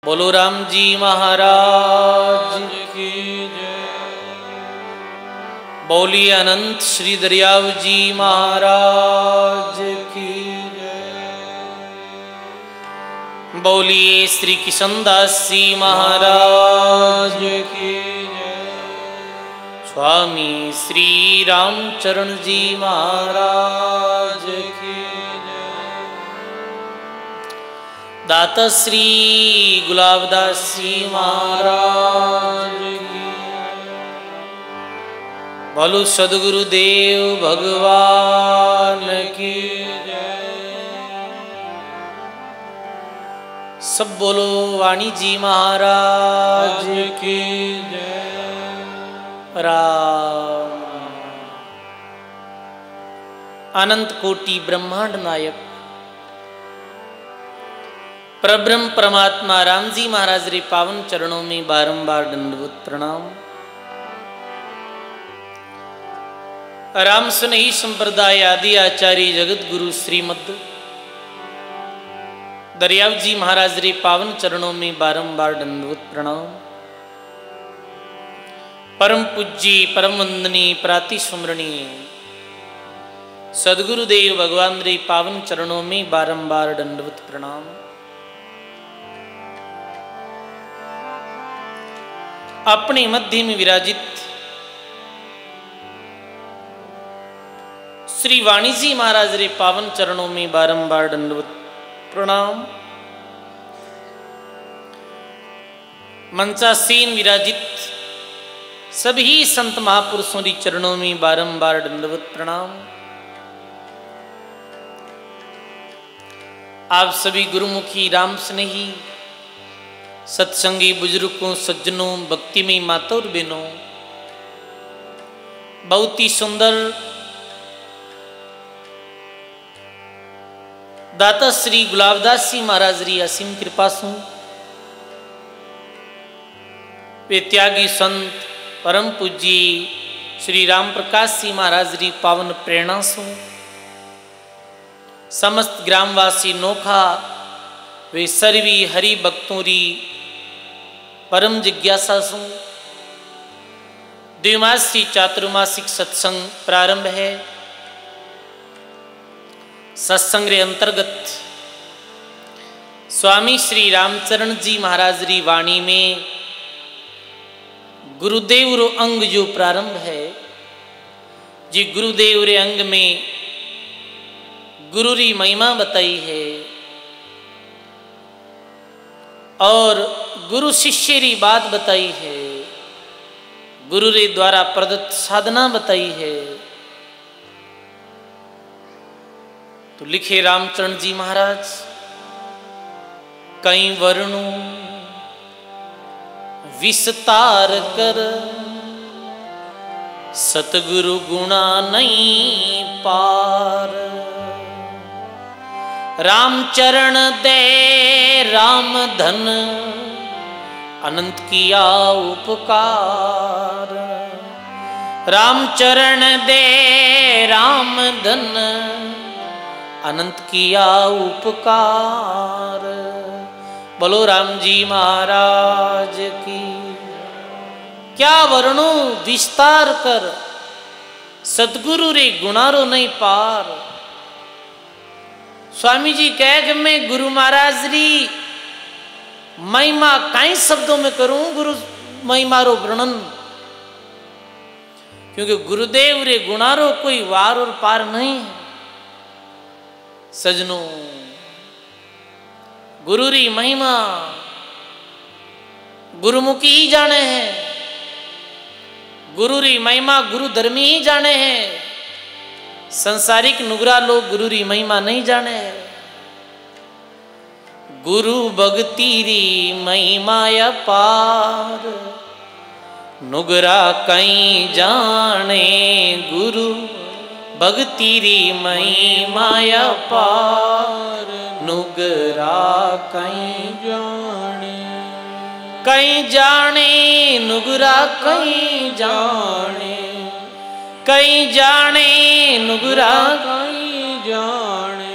बोलो राम जी महाराज की जय। बोलिए अनंत श्री दरियाव जी महाराज की जय। बोलिए श्री किशनदास जी महाराज की जय। स्वामी श्री रामचरण जी महाराज की दाता श्री गुलाबदास जी महाराज की। बोलो सदगुरुदेव भगवान की जय। सब बोलो वाणी जी महाराज की जय। राम अनंत कोटि ब्रह्मांड नायक परब्रह्म परमात्मा राम जी महाराज रे पावन चरणों में बारंबार दंडवत प्रणाम। राम स्नेही संप्रदाय आदि आचार्य जगत गुरु श्रीमद दरियाव जी महाराज रे पावन चरणों में बारंबार दंडवत प्रणाम। परम पूज्य परम वंदनीय प्राति सुमरणीय सदगुरुदेव भगवान रे पावन चरणों में बारंबार दंडवत प्रणाम। अपने मध्य में विराजित श्री वाणी जी महाराज रे पावन चरणों में बारंबार दंडवत प्रणाम। मंचासीन विराजित सभी संत महापुरुषों के चरणों में बारंबार दंडवत प्रणाम। आप सभी गुरुमुखी राम स्नेही सत्संगी बुजुर्गों सज्जनों भक्ति में माता और बहनों, बहुत ही सुंदर दाता श्री गुलाबदास जी महाराज री असीम कृपा सु वे त्यागी संत परम पूज्य श्री राम प्रकाश जी महाराज री पावन प्रेरणा सु समस्त ग्रामवासी नोखा वे सर्वी हरि भक्तों री परम जिज्ञासा सु द्विमासी चातुर्मासिक सत्संग प्रारंभ है। सत्संग रे अंतर्गत स्वामी श्री रामचरण जी महाराज री वाणी में गुरुदेव रो अंग जो प्रारंभ है, जी गुरुदेव रे अंग में गुरु री महिमा बताई है और गुरु शिष्य री बात बताई है, गुरु रे द्वारा प्रदत्त साधना बताई है। तो लिखे रामचरण जी महाराज, कई वर्णों विस्तार कर सतगुरु गुणा नहीं पार। राम चरण दे राम धन अनंत किया उपकार। राम चरण दे राम धन अनंत किया उपकार। बोलो राम जी महाराज की। क्या वर्णों विस्तार कर सतगुरु रे गुणारो नहीं पार। स्वामी जी कहे कि मैं गुरु महाराज री महिमा कई शब्दों में करूं गुरु महिमा रो वर्णन, क्योंकि गुरुदेव रे गुणारो कोई वार और पार नहीं है। सजनों, गुरु री महिमा गुरुमुखी ही जाने हैं, गुरु री महिमा गुरु धर्मी ही जाने हैं। संसारिक नुगरा लोग गुरु री महिमा नहीं जाने। गुरु भक्ति री महिमा अपार, नुगरा कहीं जाने। गुरु भक्ति री महिमा अपार, नुगरा कहीं जाने। कहीं जाने नुगरा कहीं जाने, कहीं जाने नुगरा कहीं जाने।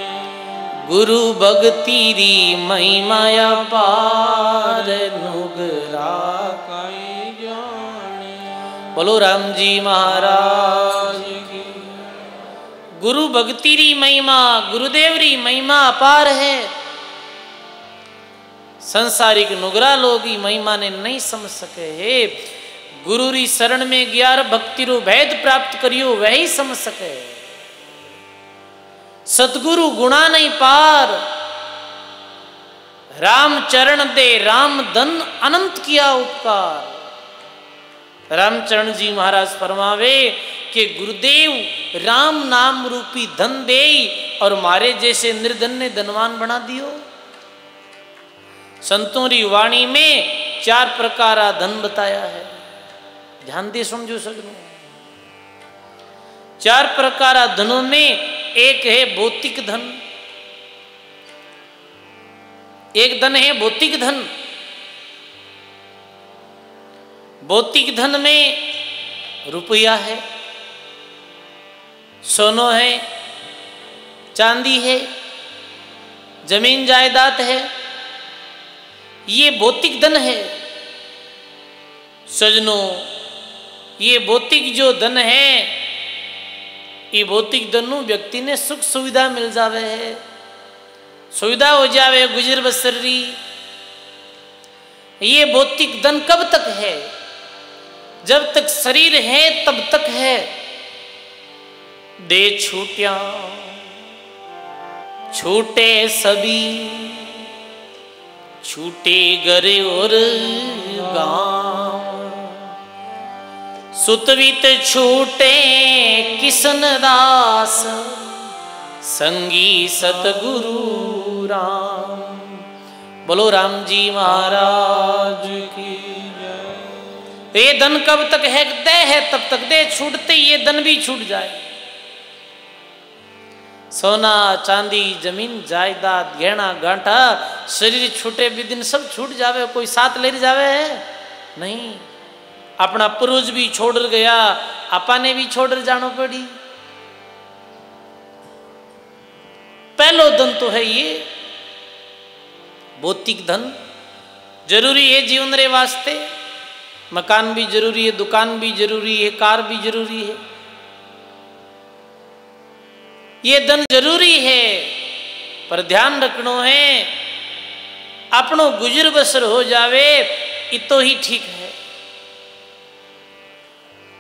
गुरु भक्ति री महिमा अपार, बोलो राम जी महाराज की। गुरु भक्ति री महिमा, गुरुदेव री महिमा अपार है। संसारिक नुगरा लोग ही महिमा ने नहीं समझ सके है। गुरु री शरण में ग्यार भक्ति रो भेद प्राप्त करियो वही समझ सके। सतगुरु गुणा नहीं पार, राम चरण दे राम धन अनंत किया उपकार। रामचरण जी महाराज फरमावे कि गुरुदेव राम नाम रूपी धन दे और मारे जैसे निर्धन ने धनवान बना दियो। संतों री वाणी में 4 प्रकार धन बताया है, ध्यान दे समझो सजनो। 4 प्रकार धनों में एक है भौतिक धन, एक धन है भौतिक धन। भौतिक धन में रुपया है, सोनो है, चांदी है, जमीन जायदाद है, ये भौतिक धन है। सजनों, ये भौतिक जो धन है, ये भौतिक धन व्यक्ति ने सुख सुविधा मिल जावे है, सुविधा हो जावे गुजर बसर री। ये भौतिक धन कब तक है? जब तक शरीर है तब तक है। दे छूटिया छूटे सभी, छूटे गरे और गांव। सुतवित छूटे किसन दास, संगी सतगुरु राम। बोलो राम जी महाराज की जय। ये धन कब तक है? दे है तब तक दे, छूटते ये धन भी छूट जाए। सोना चांदी जमीन जायदाद गहना गांठा शरीर छूटे भी दिन सब छूट जावे, कोई साथ ले जावे है नहीं। अपना पूर्वज भी छोड़ गया, आपा ने भी छोड़ जानो पड़ी। पहलो धन तो है ये भौतिक धन। जरूरी है जीवन रे वास्ते, मकान भी जरूरी है, दुकान भी जरूरी है, कार भी जरूरी है। ये धन जरूरी है, पर ध्यान रखना है अपनो गुजर बसर हो जावे इतो ही ठीक है,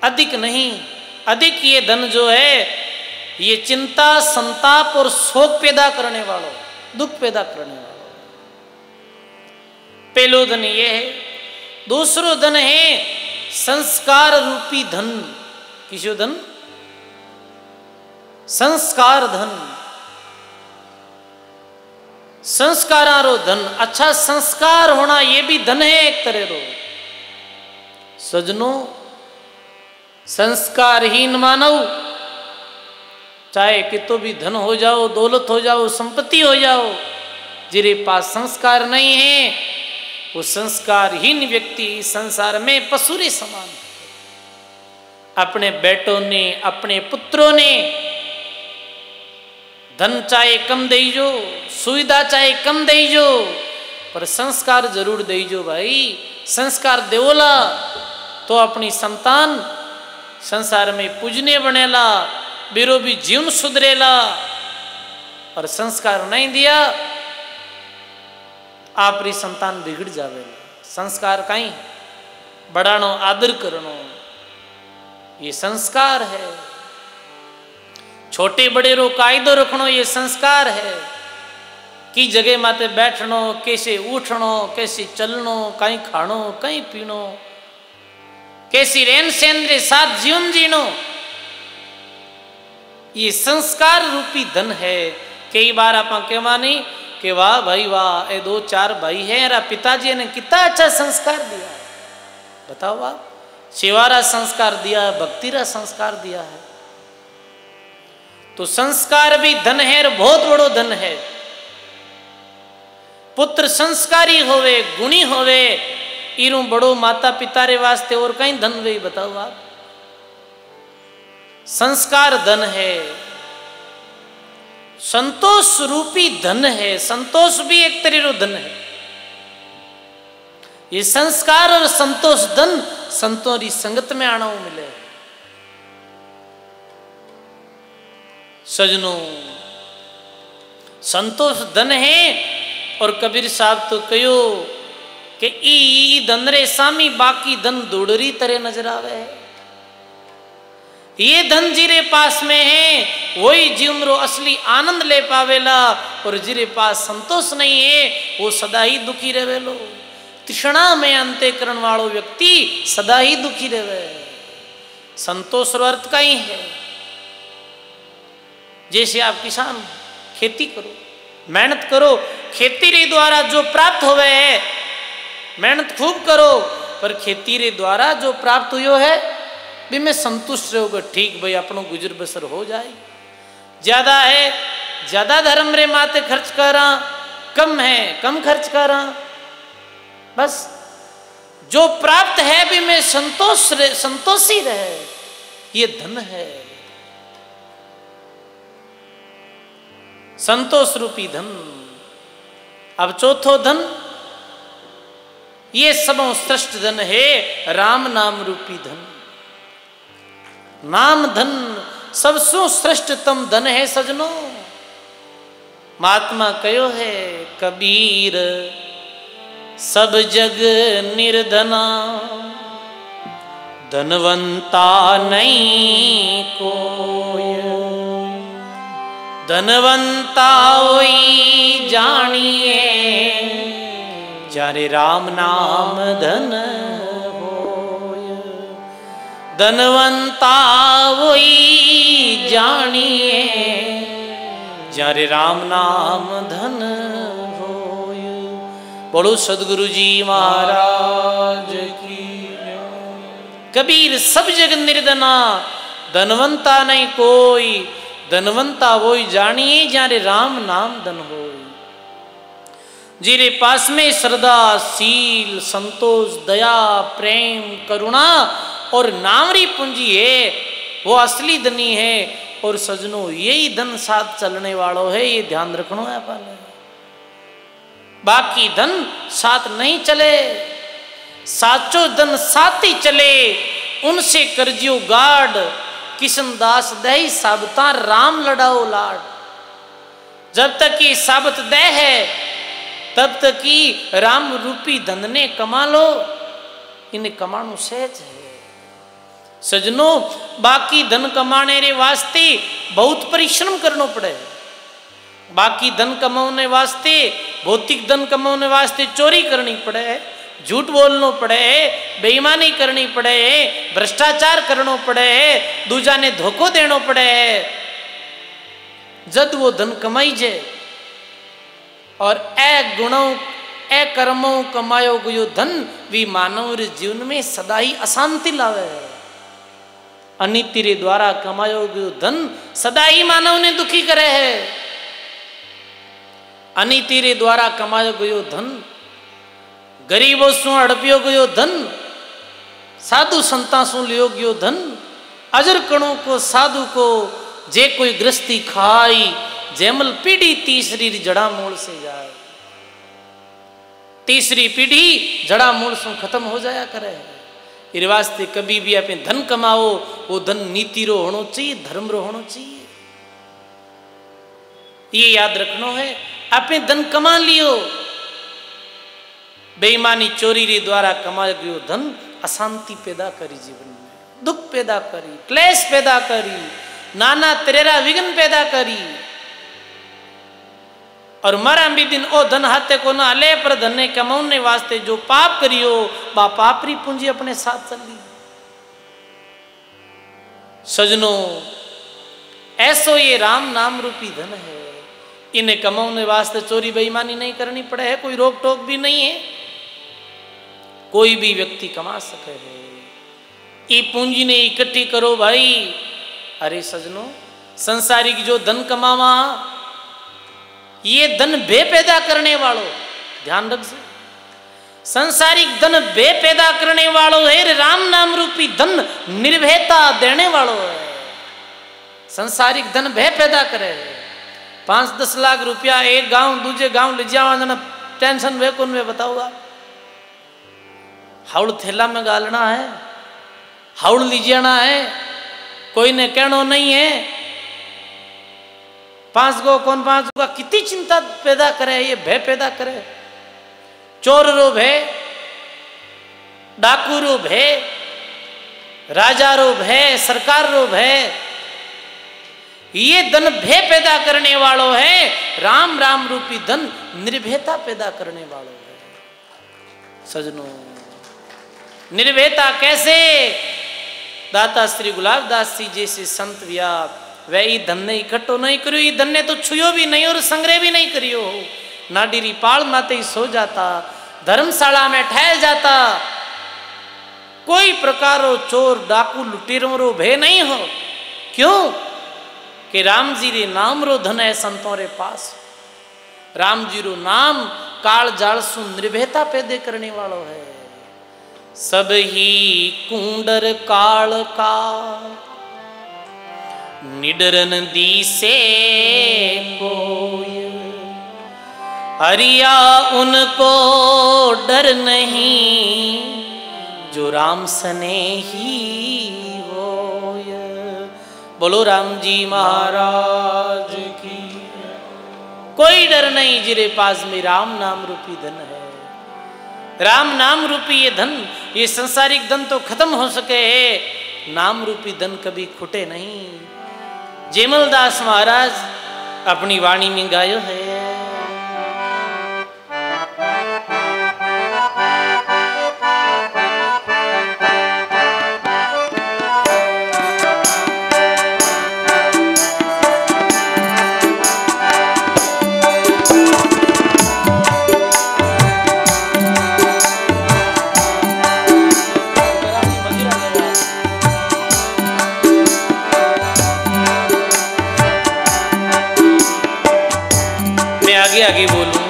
अधिक नहीं। अधिक ये धन जो है ये चिंता संताप और शोक पैदा करने वालों, दुख पैदा करने वालों। पहलो धन ये है। दूसरो धन है संस्कार रूपी धन। किसो धन? संस्कार धन। संस्कारो धन, अच्छा संस्कार होना ये भी धन है एक तरह रो। सजनों, संस्कारहीन मानव चाहे कितो भी धन हो जाओ, दौलत हो जाओ, संपत्ति हो जाओ, जिरे पास संस्कार नहीं है वो संस्कारहीन व्यक्ति संसार में पशुरे समान है। अपने बेटों ने, अपने पुत्रों ने धन चाहे कम दईजो, सुविधा चाहे कम दईजो, पर संस्कार जरूर दईजो भाई। संस्कार देवोला तो अपनी संतान संसार में पूजने बनेला, बिरो भी जीवन सुधरेला। और संस्कार नहीं दिया आपरी संतान बिगड़ जावेला। संस्कार कहीं बढ़ानो, आदर करनो, ये संस्कार है। छोटे बड़े रो कायदो रखनो, ये संस्कार है। की जगह माते बैठनो, कैसे उठनो, कैसे चलनो, कहीं खानो, कहीं पीनो, कैसी रहन सहन रे साथ जीवन जीनो, ये संस्कार रूपी धन है। कई बार आप कहवा नहीं कि वाह भाई वाह, ये 2-4 भाई है, पिताजी ने कितना अच्छा संस्कार दिया। बताओ आप, सेवारा संस्कार दिया, भक्तिरा संस्कार दिया है। तो संस्कार भी धन है और बहुत बड़ो धन है। पुत्र संस्कारी होवे, गुणी होवे, इरू बड़ो माता पिता रे वास्ते और कहीं धन वे? बताओ आप। संस्कार धन है, संतोष रूपी धन है। संतोष भी एक तरह रो धन है। ये संस्कार और संतोष धन संतों री संगत में आना मिले। सजनों, संतोष धन है। और कबीर साहब तो कहो कि ई धन रे सामी बाकी धन दूड़री तरह नजर आवे है। ये धन जिरे पास में है वही जीवन रो असली आनंद ले पावेला, और जिरे पास संतोष नहीं है वो सदा ही दुखी रहेलो। तृष्णा में अंतःकरण वालो व्यक्ति सदा ही दुखी रहे। संतोष रो अर्थ का ही है, जैसे आप किसान खेती करो, मेहनत करो, खेती रे द्वारा जो प्राप्त होवे है, मेहनत खूब करो, पर खेती रे द्वारा जो प्राप्त हुयो है भी मैं संतुष्ट रहोगे। ठीक भाई, अपनों गुजर बसर हो जाए। ज्यादा है ज्यादा धर्म रे माते खर्च करा, कम है कम खर्च करा, बस जो प्राप्त है भी मैं संतोषी रहे, ये धन है। संतोष रूपी धन। अब चौथो धन, ये सबों श्रेष्ठ धन है राम नाम रूपी धन। नाम धन सबसो श्रेष्ठतम धन है सजनों। महात्मा कहो है कबीर, सब जग निर्धना, धनवंता नहीं कोय, धनवंता होई जानिए, जारे राम नाम धन होय। धनवंता होई जानिए, जारे राम नाम धन होय। बोलो सदगुरु जी महाराज की। कबीर सब जग निर्धना, धनवंता नहीं कोई, धनवंता वही जानिए, जारे राम नाम धन होय। जिरे पास में श्रद्धा, शील, संतोष, दया, प्रेम, करुणा और नामरी पूंजी है, वो असली धनी है। और सजनों, यही धन साथ चलने वालों है, ये ध्यान रखना है अपन। बाकी धन साथ नहीं चले, साचो धन साथ ही चले, उनसे करजियो गाड, किशनदास दही साबता राम लड़ाओ लाड। जब तक ये साबत दह है तब तक की राम रूपी धन ने कमा लो, इन्हें कमानो सहज है। सजनों, बाकी धन कमाने रे वास्ते बहुत परिश्रम करना पड़े। बाकी धन कमाने वास्ते, भौतिक धन कमाने वास्ते चोरी करनी पड़े, झूठ बोलना पड़े, बेईमानी करनी पड़े, भ्रष्टाचार करना पड़े, दूजा ने धोखो देना पड़े। जद वो धन कमाई जे और ए गुणों ए कर्मों कमायो गयो धन भी मानव जीवन में सदा ही अशांति लावे। अनिति रे द्वारा कमायो गयो धन सदा ही मानव ने दुखी करे है। अनिति रे द्वारा कमायो गयो धन, गरीबों सु हड़पियो गयो धन, साधु संता सु लियो गयो धन, अजर कणों को साधु को जे कोई गृहस्थी खाई, जैमल पीढ़ी तीसरी जड़ा मूल से जाए। तीसरी पीढ़ी जड़ा मूल से खत्म हो जाया करे। इस वास्ते कभी भी अपने धन कमाओ, वो धन नीति रो होना चाहिए, धर्म रो होना चाहिए। ये याद रखना है। अपने धन कमा लियो, बेईमानी चोरी रे द्वारा कमाए गयो धन अशांति पैदा करी, जीवन में दुख पैदा करी, क्लेश पैदा करी, नाना तेरा विघ्न पैदा करी। और मरा भी दिन ओ धन हाथे को ना ले, पर धन ने कमाने वास्ते जो पाप करियो, बा पापरी पूंजी अपने साथ चली। सजनों, ऐसो ये राम नाम रूपी धन है। इन्हें कमाने वास्ते चोरी बेईमानी नहीं करनी पड़े है, कोई रोक टोक भी नहीं है, कोई भी व्यक्ति कमा सके है। ये पूंजी ने इकट्ठी करो भाई। अरे सजनों, संसारिक जो धन कमावा, ये धन बे पैदा करने वालों, ध्यान रख से, संसारिक धन बे पैदा करने वालों है, राम नाम रूपी धन निर्भयता देने वालों है। संसारिक धन बे पैदा करे, 5-10 लाख रुपया एक गांव दूसरे गांव ले जावा, टेंशन वे कौन वे बताओगा। हाउड़ थैला में गालना है, हाउड़ लीजाना है, कोई ने कहना नहीं है। 5 गो कौन 5 गो, कितनी चिंता पैदा करे, ये भय पैदा करे। चोर रो भय, डाकू रो भय, राजा रो भय, सरकार रो भय, ये धन भय पैदा करने वालों है। राम राम रूपी धन निर्भयता पैदा करने वालों है। सजनों, निर्भयता कैसे? दाता श्री गुलाबदास जी जैसे संत व्या वह ई धन ने इकट्ठो नहीं करियो, ई धन ने तो छुयो भी नहीं और संग्रह भी नहीं करियो। नाडीरी पाल माते ही सो जाता, धर्मशाला में ठहर जाता, कोई प्रकारो चोर डाकू लुटेरों रो भय नहीं हो। क्यों? कि राम जी रे नाम रो धन है संतों रे पास। राम जी रो नाम काल जाल सु निर्भयता पैदा करने वालों है। सब ही कुंडर काल का निडरन दिसे कोय, हरिया उनको डर नहीं, जो राम सने ही होय। बोलो राम जी महाराज की। कोई डर नहीं जिरे पास में राम नाम रूपी धन है। राम नाम रूपी ये धन, ये संसारिक धन तो खत्म हो सके है, नाम रूपी धन कभी खुटे नहीं। जेमल दास महाराज अपनी वाणी में गायो है। आगे बोलूं,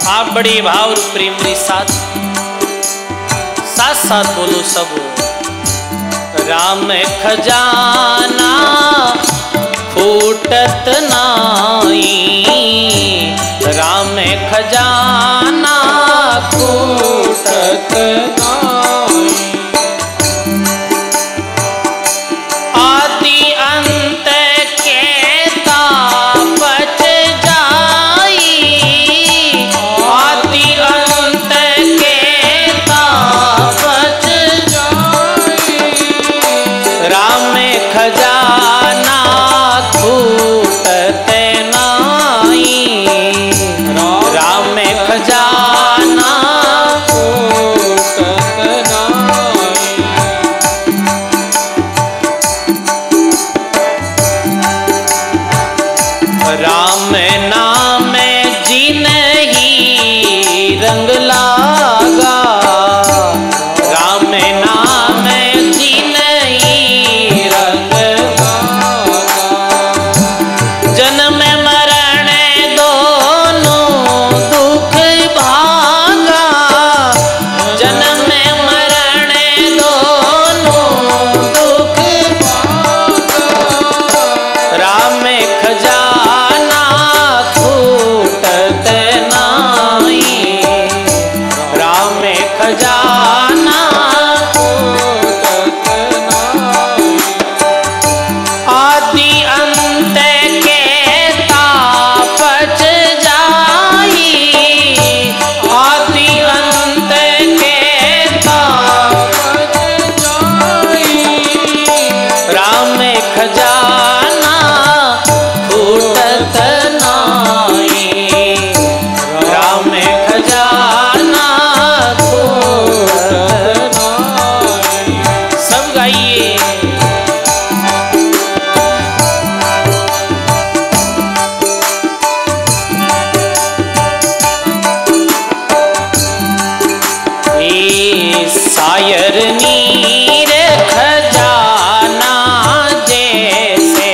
आप बड़े भाव और प्रेम के साथ साथ बोलो सब। राम खजाना फूटत नाई, राम खजाना फूटत नाई, आदि अंत खजाना फूटत नाई, राम में खजाना फूटत नाई। राम नाम जिनहि रंग लागा, राम नाम जिनहि रंग लागा, जन्म मरण दोनों दुख भागा, जन्म मरण दोनों दुख भागा। राम खजाना फूटत नाई, राम खजाना फूटत नाई, आदि अंत के तापच जाई, आदि अंत के तापच जाई। राम खजाना फूटत नाई, राम खजाना फूटत नाई। सब गाइए। सायर नीर खजाना जैसे,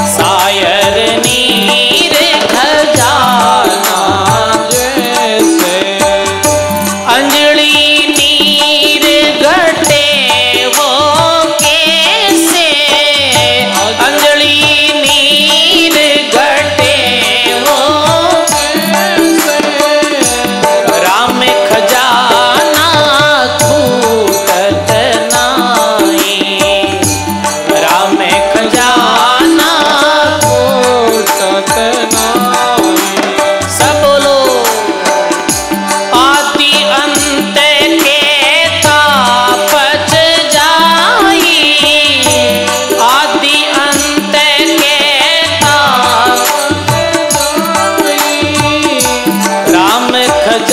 सायर नीर खजाना जैसे, अंजलि नीर घटे वो कैसे, अंजलि नीर घटे वो कैसे। राम खजाना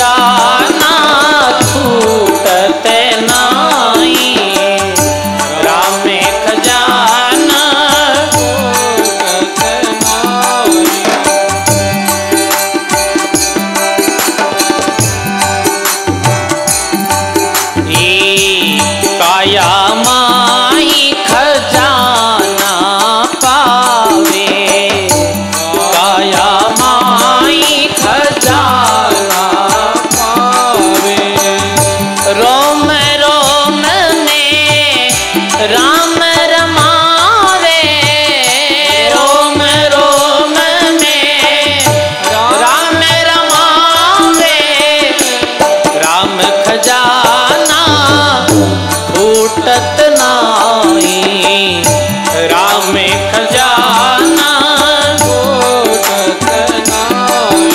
खजाना छूटत नाई, राम में खजाना छूटत नाई। काया माई खजाना पावे, काया माई खजाना पावे। रोम रोम में राम रमावे, रोम रोम में राम रमावे। राम खजाना छूटत नाई, राम में खजाना छूटत नाई।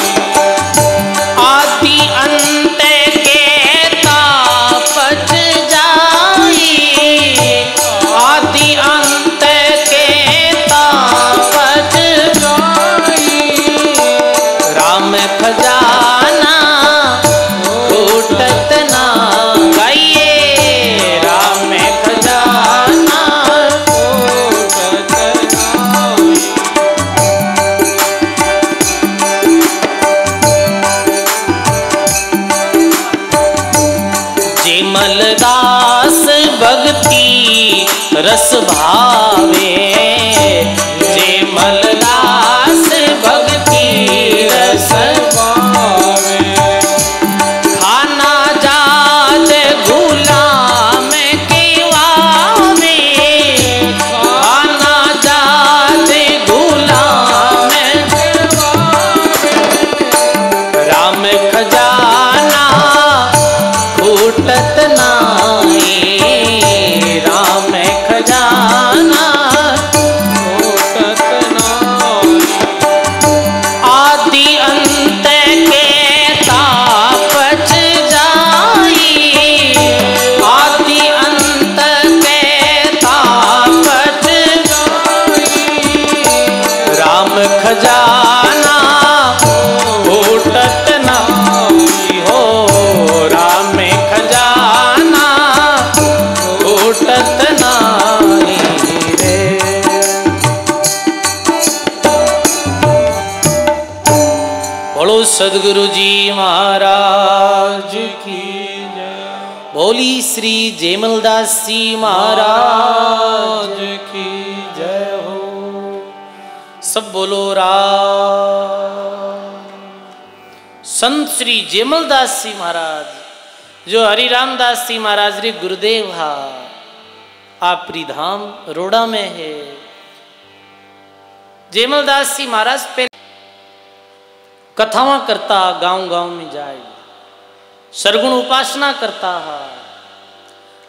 आदि अंत के तापच जाई, आदि अंत के तापच जाई। राम खजाना छूटत ना गाइए, राम खजाना छूटत नाई। जेमलदास भक्ति रस भावे, जेमलदास भक्ति रस भावे। खाना जात गुलाम के वावे, खाना जात गुलाम के वावे। राम खजाना छूटत नाई, राम खजाना छूटत नाई। आदि अंत के तापच जाई, आदि अंत के तापच जाई। राम खजाना छूटत नाई हो, राम खजाना छूटत नाई रे। बोलो सदगुरु जी महाराज की जय। बोली श्री जेमलदास जी महाराज की जय हो। सब बोलो राम। संत श्री जेमलदास जी महाराज जो हरि रामदास जी महाराज रे गुरुदेव हा, आपरी धाम रोड़ा में है। जेमलदास जी महाराज पे कथावां करता, गांव गांव में जाए, सरगुण उपासना करता है,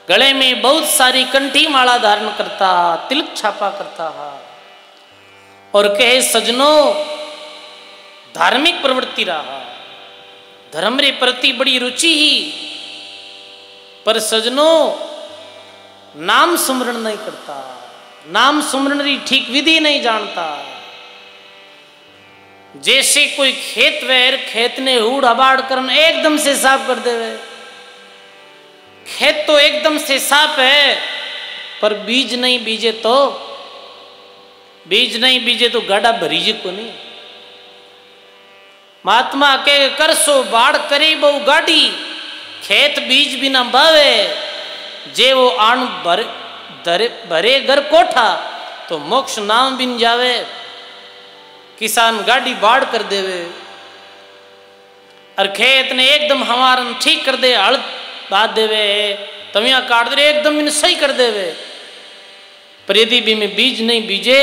गले में बहुत सारी कंठी माला धारण करता है, तिलक छापा करता है और कहे सजनों धार्मिक प्रवृत्ति रहा, धर्म रे प्रति बड़ी रुचि ही, पर सजनों नाम सुमरण नहीं करता, नाम सुमरण री ठीक विधि नहीं जानता। जैसे कोई खेत वेर खेत ने हूड़ हबाड़ करन एकदम से साफ कर देवे, खेत तो एकदम से साफ है पर बीज नहीं बीजे तो, बीज नहीं बीजे तो गाड़ा भरीजे को नहीं। महात्मा के कर सो बाढ़ करे बहु गाड़ी, खेत बीज बिना बावे, जे वो आण भरे घर कोठा तो मोक्ष नाम बिन जावे। किसान गाड़ी बाढ़ कर देवे और खेत ने एकदम हमारन ठीक कर दे, हल बात देवे, तमिया काट दे एकदम इन सही कर देवे, पर यदि भी में बीज नहीं बीजे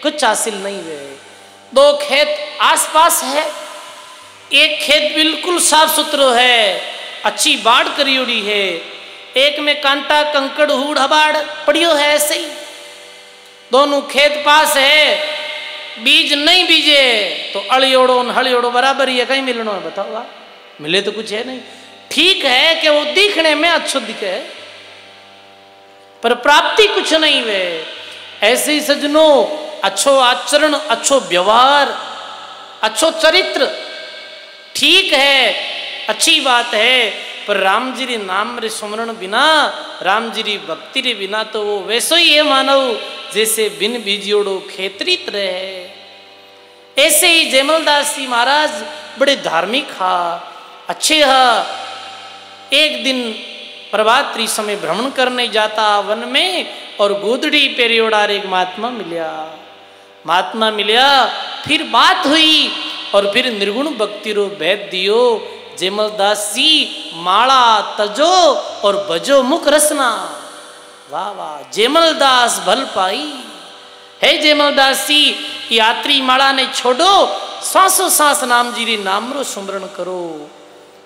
कुछ हासिल नहीं वे। दो खेत आसपास है, एक खेत बिल्कुल साफ सुथरो है, अच्छी बाढ़ करी उड़ी है, एक में कांटा कंकड़ हूड़ हबाड़ पड़ियो है ऐसे ही। दोनों खेत पास है, बीज नहीं बीजे तो अड़ियोड़ो हड़ियोड़ो बराबर ही है, कहीं मिलना है बताओ, मिले तो कुछ है नहीं। ठीक है कि वो दिखने में अच्छो दिखे पर प्राप्ति कुछ नहीं वे। ऐसे ही सजनों अच्छो आचरण, अच्छो व्यवहार, अच्छो चरित्र ठीक है अच्छी बात है, पर राम जी रे नाम रे सुमरण बिना, राम जी री भक्ति रे बिना तो वो वैसो ही है मानव जैसे बिन बीजियोड़ो खेतरीत रहे। ऐसे ही जयमलदास जी महाराज बड़े धार्मिक हा, अच्छे हा। एक दिन प्रभात समय भ्रमण करने जाता वन में, और गोदड़ी पेरियोड़ार एक महात्मा मिलिया, फिर बात हुई और फिर निर्गुण भक्ति रो भेद दियो। जयमलदास जी माला तजो और बजो मुख रसना। वाह वाह, जयमलदास भल पाई है। जयमलदास जी यात्री माला ने छोड़ो, सांसों सांस नाम जी रे नाम रो सुमरण करो।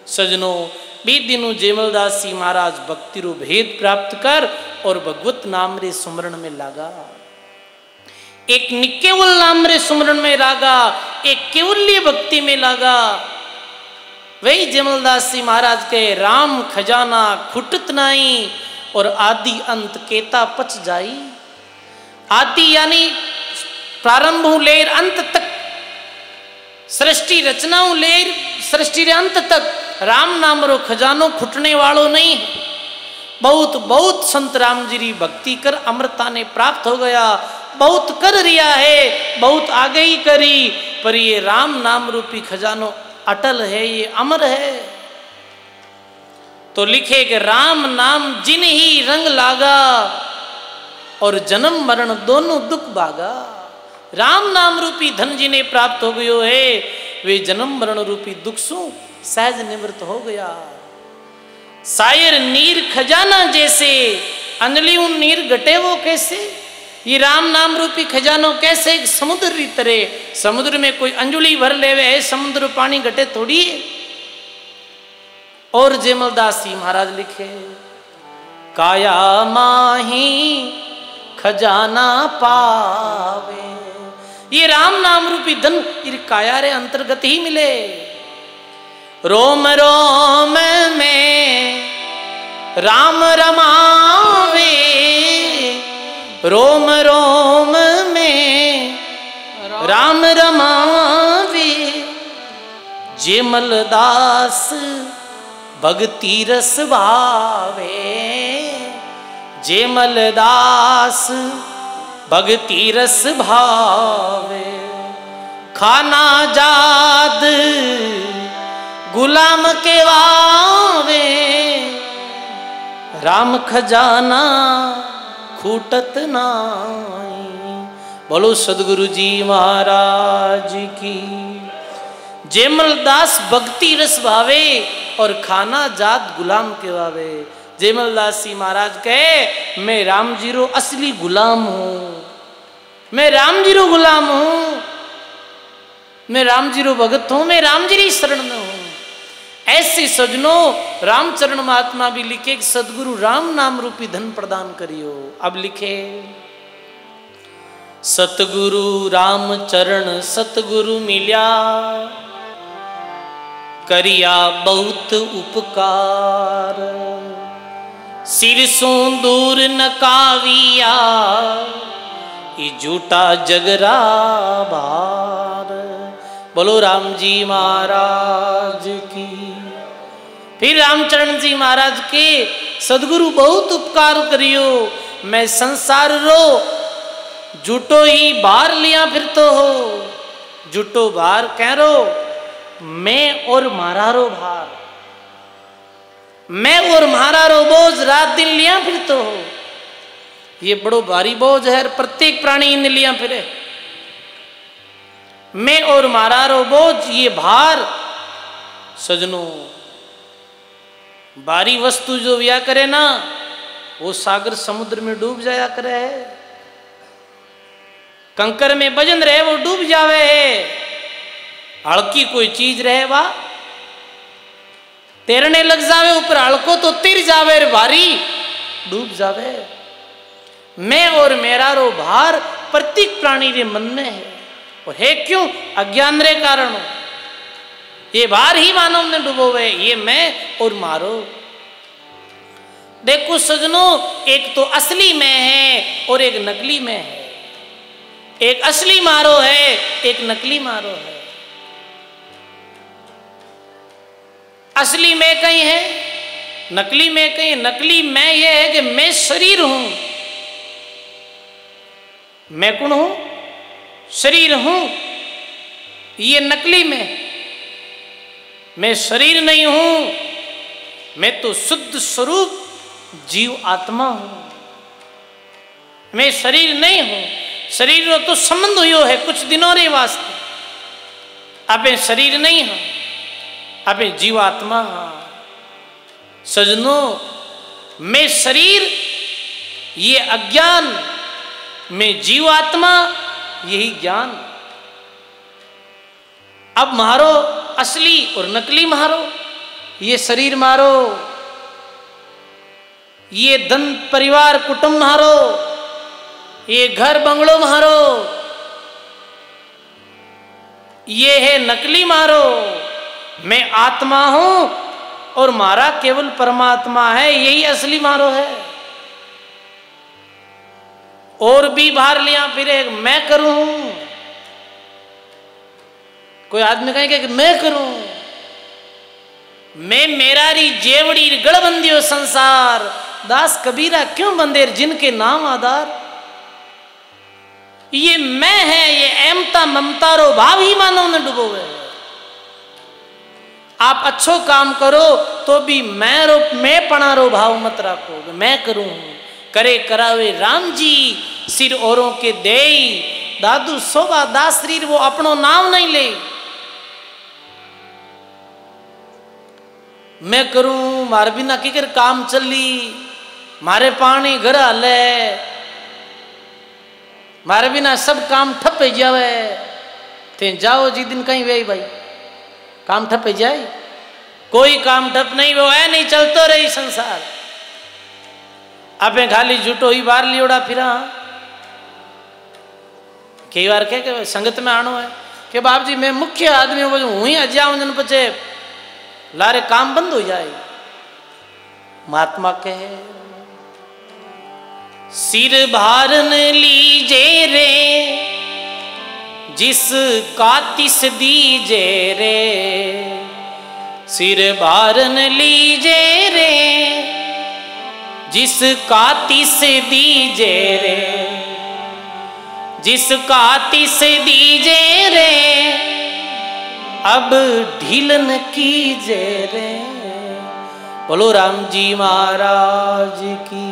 सजनों, बे दिनों जयमलदास जी महाराज भक्ति रो भेद प्राप्त कर और भगवत नाम रे सुमरण में लागा। एक निकेवल नाम रे सुमरण में लागा, एक केवल्य भक्ति में लागा। वही जयमलदास जी महाराज के राम खजाना खुटत नाई और आदि अंत केता पच जाई। आदि यानी प्रारंभ लेर अंत तक, सृष्टि रचनाओं लेर सृष्टि रे अंत तक राम नाम रो खजानो खुटने वालों नहीं। बहुत बहुत संत राम जी री भक्ति कर अमृता ने प्राप्त हो गया। बहुत कर रिया है, बहुत आगे ही करी, पर ये राम नाम रूपी खजानो अटल है, ये अमर है। तो लिखे कि राम नाम जिन ही रंग लागा और जन्म मरण दोनों दुख भागा। राम नाम रूपी धन जिन्हें प्राप्त हो गयो है, वे जन्म मरण रूपी दुख सु सहज निवृत्त हो गया। सायर नीर खजाना जैसे, अंजलि उन नीर घटे वो कैसे। ये राम नाम रूपी खजानो कैसे समुद्र री तरह, समुद्र में कोई अंजुली भर लेवे है, समुद्र पानी घटे थोड़ी है। और जयमलदास जी महाराज लिखे, काया माही खजाना पावे। ये राम नाम रूपी धन ये काया रे अंतर्गत ही मिले। रोम रोम में राम रमावे, रोम रोम में राम रमावे। जयमलदास भक्ति रस भावे, जयमलदास भक्ति रस भावे। खाना जाद गुलाम के वावे, राम खजाना खूटत नाई। बोलो सदगुरु जी महाराज की। जयमलदास भक्ति रस भावे और खाना जात गुलाम के वावे। जयमलदास जी महाराज कहे, मैं राम जी रो असली गुलाम हूं, मैं राम जी रो गुलाम हूं, मैं राम जी रो भगत हूं, मैं राम जी री शरण में हूं। ऐसे सजनों, रामचरण महात्मा भी लिखे कि सदगुरु राम नाम रूपी धन प्रदान करियो। अब लिखे, सतगुरु रामचरण सतगुरु मिल्या, करिया बहुत उपकार। सिर सो दूर नकाविया, ई झूठा जगरा भार। बोलो राम जी महाराज की। फिर रामचरण जी महाराज के, सदगुरु बहुत उपकार करियो, मैं संसार रो झूठो ही भार लिया फिर तो हो। झूठो भार कह रो, मैं और मारा रो भार, मैं और मारा रो बोझ रात दिन लिया फिर तो हो। ये बड़ो भारी बोझ है, प्रत्येक प्राणी इन लिया फिरे। मैं और मारा रो बोझ, ये भार। सजनों, भारी वस्तु जो विया करे ना, वो सागर समुद्र में डूब जाया करे है। कंकर में वजन रहे वो डूब जावे है। हल्की कोई चीज रहे वा तैरने लग जावे ऊपर, हल्को तो तिर जावे, भारी डूब जावे। मैं और मेरा रो भार प्रत्येक प्राणी रे मन में है, और है क्यों? अज्ञान रे कारण। ये भार ही मानव ने डुबोवे, ये मैं और मारो। देखो सजनों, एक तो असली मैं है और एक नकली मैं है। एक असली मारो है, एक नकली मारो है। असली मैं कहीं है, नकली मैं कहीं। नकली मैं ये है कि मैं शरीर हूं। मैं कौन हूं? शरीर हूं। ये नकली मैं शरीर नहीं हूं। मैं तो शुद्ध स्वरूप जीव आत्मा हूं। मैं शरीर नहीं हूं। शरीर रो तो संबंध हुयो है कुछ दिनों रे वास्ते। आपे शरीर नहीं है, आपे जीव आत्मा हाँ। सजनों, मैं शरीर ये अज्ञान, मैं जीव आत्मा यही ज्ञान। अब मारो असली और नकली मारो। ये शरीर मारो, ये धन परिवार कुटुंब मारो, ये घर बंगलो मारो, ये है नकली मारो। मैं आत्मा हूं और मारा केवल परमात्मा है, यही असली मारो है। और भी बाहर लिया फिर एक मैं करूं। कोई आदमी कहेगा कि मैं करूं, मैं मेरा री जेवड़ी गढ़ बंदियो संसार। दास कबीरा क्यों बंदेर जिनके नाम आधार। ये मैं है, ये एमता ममता रो भाव ही मानव ने डुबोवे। आप अच्छो काम करो तो भी मैं पणा रो भाव मत रखो। मैं करूं करे करावे राम जी, सिर औरों के दे। दादू शोभा दास शरीर वो अपनो नाम नहीं ले। मैं करूं मारे बिना किकर काम चली, मारे पानी घर हले, मारे बिना सब काम ठप हो जावे। ते जाओ जी दिन कहीं वे भाई काम ठप हो जाए। कोई काम ठप नहीं, वो है नहीं, चलतो रही संसार। आपे खाली झूठो ही बार लियोड़ा फिरा। कई बार के संगत में आनो है कि बाप जी मैं मुख्य आदमी हूं ही अजाऊं जन पचे लारे काम बंद हो जाए। महात्मा कहे सिर भारन लीजे रे, जिस का तिस दीजे रे। सिर भारन लीजे रे, जिस का तिस दीजे रे। जिस का तिस दीजे रे, अब ढीलन कीजे रे। बोलो राम जी महाराज की।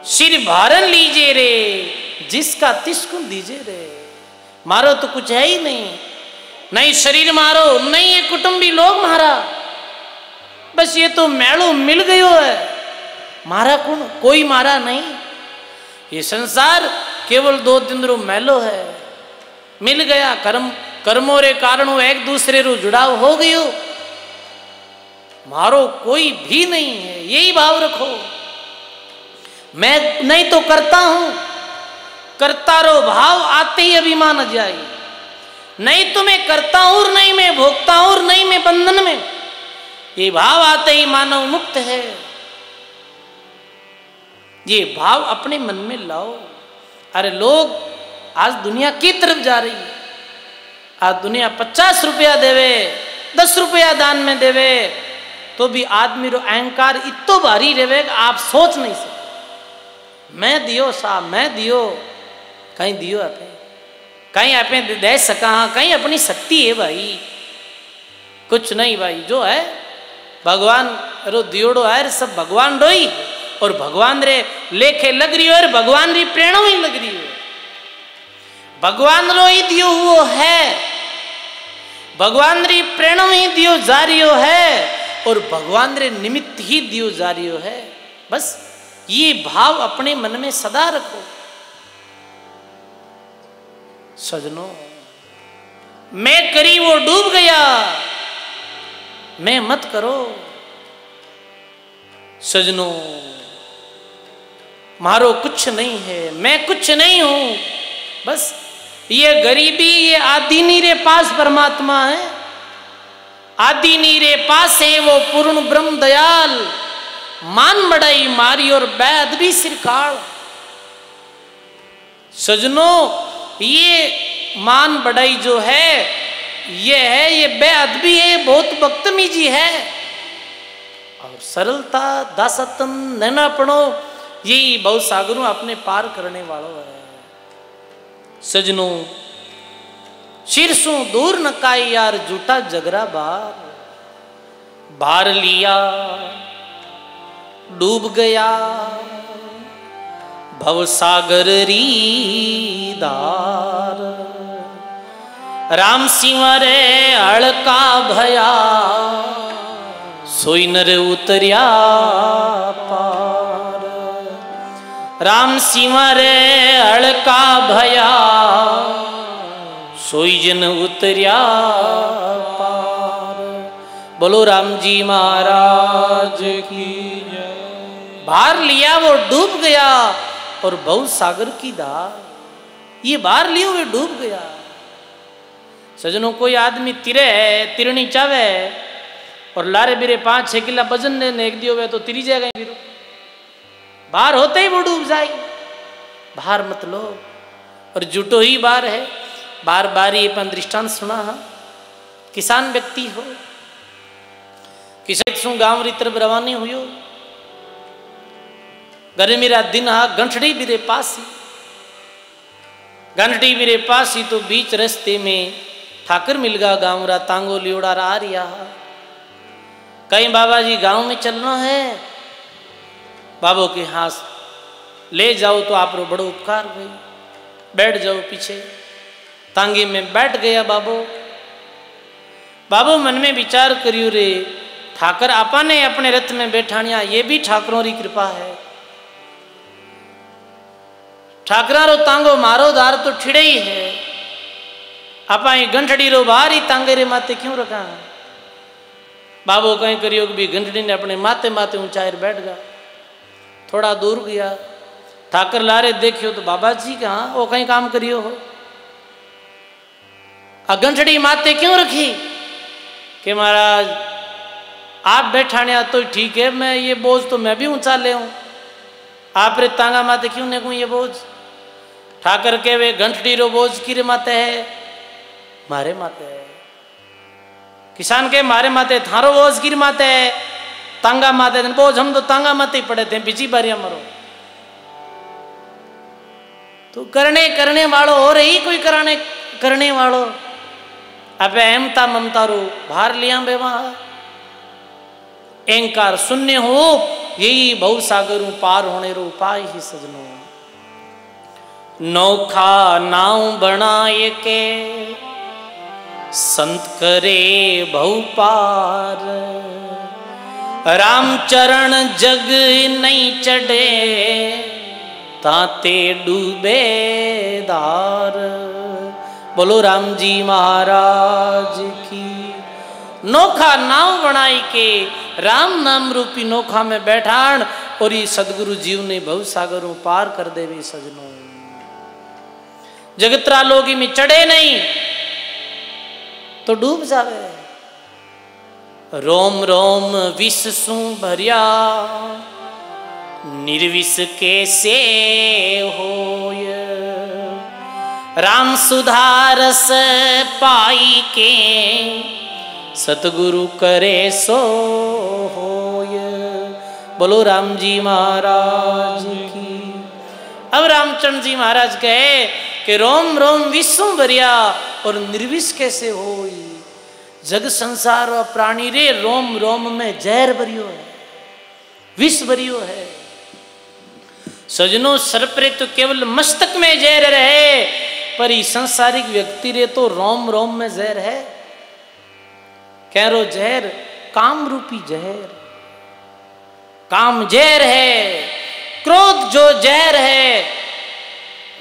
सिर भारन लीजे रे, जिसका तिसको दीजे रे। मारो तो कुछ है ही नहीं, नहीं शरीर मारो, नहीं ये कुटुंबी लोग मारा, बस ये तो मेलो मिल गयो है। मारा कौन? कोई मारा नहीं। ये संसार केवल 2 दिन रो मेलो है। मिल गया कर्मों रे कारण एक दूसरे रो जुड़ाव हो गयो। मारो कोई भी नहीं है, यही भाव रखो। मैं नहीं तो करता हूं, करता रो भाव आते ही अभिमान आ जाए। नहीं तो मैं करता हूं और नहीं मैं भोगता हूं और नहीं मैं बंधन में, ये भाव आते ही मानव मुक्त है। ये भाव अपने मन में लाओ। अरे लोग आज दुनिया की तरफ जा रही है। आज दुनिया 50 रुपया देवे, 10 रुपया दान में देवे, तो भी आदमी रो अहंकार इतो भारी रहे आप सोच नहीं सकते। मैं दियो साहब, मैं दियो, कहीं दियो आपे, कहीं आपे दे सका, कहीं अपनी शक्ति है भाई, कुछ नहीं भाई। जो है भगवान रो दियोड़ो है, सब भगवान रो ही, और भगवान रे लेखे लग रही हो और भगवान री प्रेरणा ही लग रही हो। भगवान रो ही दियो हुआ है, भगवान री प्रेरणा ही दियो जा रही हो है, और भगवान रे निमित्त ही दियो जा रही हो है। बस ये भाव अपने मन में सदा रखो। सजनों, मैं करी वो डूब गया, मैं मत करो। सजनों, मारो कुछ नहीं है, मैं कुछ नहीं हूं। बस ये गरीबी, ये आदि नीरे पास परमात्मा है। आदि नीरे पास है वो पूर्ण ब्रह्म दयाल। मान बढ़ाई मारी और बैद भी सिरकाल। सजनों, ये मान बढ़ाई जो है ये है, ये बेअदबी है, बहुत बदतमीजी है। और सरलता, दासतन, नैनापणो, यही बहुत सागरों अपने पार करने वालों है। सजनों, शीर्षों दूर न काई यार, झूठा जगरा बार, भार लिया डूब गया भवसागर री दार। राम सिंह रे हड़का भया, सोई नर उतरिया पार। राम सिंह रे हड़का भया, सोई जन उतरिया पार। बोलो राम जी महाराज की जय। भार लिया वो डूब गया, और बहुत सागर की धार, ये भार लिए हुए डूब गया। सजनों, कोई आदमी तिरे है, तिरनी चावे और लारे बिरे 5-6 किला वजन ने नेक दियो वे तो तिरी जाएगा। फिर भार होते ही वो डूब जाए। भार मत लो, और जुटो ही बार है। बार बार ये अपन दृष्टांत सुना है। किसान व्यक्ति हो, किसी गांव री तरफ रवानी हुई हो, गर्मी रा दिन हा, गंठड़ी बिरे पास ही, गंठड़ी बिरे पास ही तो बीच रस्ते में ठाकर मिल गया। गांव रा तांगो लियोड़ा आ रिया। कहीं बाबा जी गांव में चलना है, बाबो के हाथ ले जाओ तो आप रो बड़ो उपकार भाई, बैठ जाओ पीछे। तांगे में बैठ गया बाबो। बाबो मन में विचार करियो रे, ठाकर आपा ने अपने रथ में बैठानिया, ये भी ठाकरों री कृपा है। ठाकरा रो तांगो मारो दार तो ठिड़े ही है, आपा ये गंठड़ी रो बाहर ही तांगे रे माते क्यों रखा। बाबो कहीं करियो कि भी गंठड़ी ने अपने माते माते ऊंचाई बैठ गया। थोड़ा दूर गया, ठाकर लारे देखियो तो बाबा जी कहाँ वो कहीं काम करियो हो। गंठड़ी माते क्यों रखी कि महाराज आप बैठाने तो ठीक है, मैं ये बोझ तो मैं भी ऊंचा ले हूं, आप रे तांगा माते क्यों ने कहूं ये बोझ। ठाकर के वे घंटड़ी रो बोझ किरे माते है, मारे माते है। किसान के मारे माते थारो बोझ किर माते है, तांगा माते बोझ हम तो तांगा माते ही पड़े थे, बिची बारिया मरो। तो करने वालों हो रही कोई करने वालों अब अहमता ममता रो भार लिया बेवा। अहंकार शून्य हो, यही बहु सागरों पार होने रो उपाय ही सजनो। नौखा नाव बनाए के संत करे बहु पार, रामचरण जग नहीं चढ़े ताते डूबे दार। बोलो राम जी महाराज की। नोखा नाव बनाई के राम नाम रूपी नोखा में बैठान, और ये सदगुरु जीव ने बहु सागरों पार कर देवे सजनों। जगतरा लोग में चढ़े नहीं तो डूब जावे। रोम रोम विष सु भरिया, निर्विष कैसे होय। राम सुधारस पाई के सतगुरु करे सो होय। बोलो राम जी महाराज की। अब रामचंद्र जी महाराज कहे कि रोम रोम विषु भरिया और निर्विष कैसे होई। जग संसार और प्राणी रे रोम रोम में जहर भरियो है, विष भरियो है। सजनों सर्प रे तो केवल मस्तक में जहर रहे, पर ही संसारिक व्यक्ति रे तो रोम रोम में जहर है। कह रो जहर काम रूपी जहर, काम जहर है, क्रोध जो जहर है,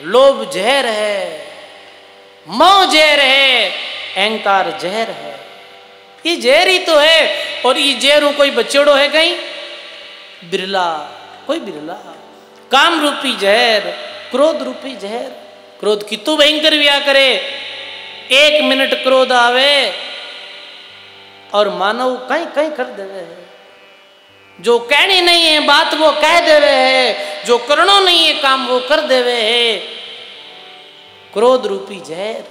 लोभ जहर है, मोह जहर है, अहंकार जहर है। ये जहर ही तो है। और ये जहर कोई बच्चेड़ो है कहीं बिरला, कोई बिरला। काम रूपी जहर, क्रोध रूपी जहर। क्रोध कितु भयंकर व्या करे। 1 मिनट क्रोध आवे और मानव कहीं कहीं कर देवे है। जो कहनी नहीं है बात वो कह देवे है, जो करनो नहीं है काम वो कर देवे है। क्रोध रूपी जहर।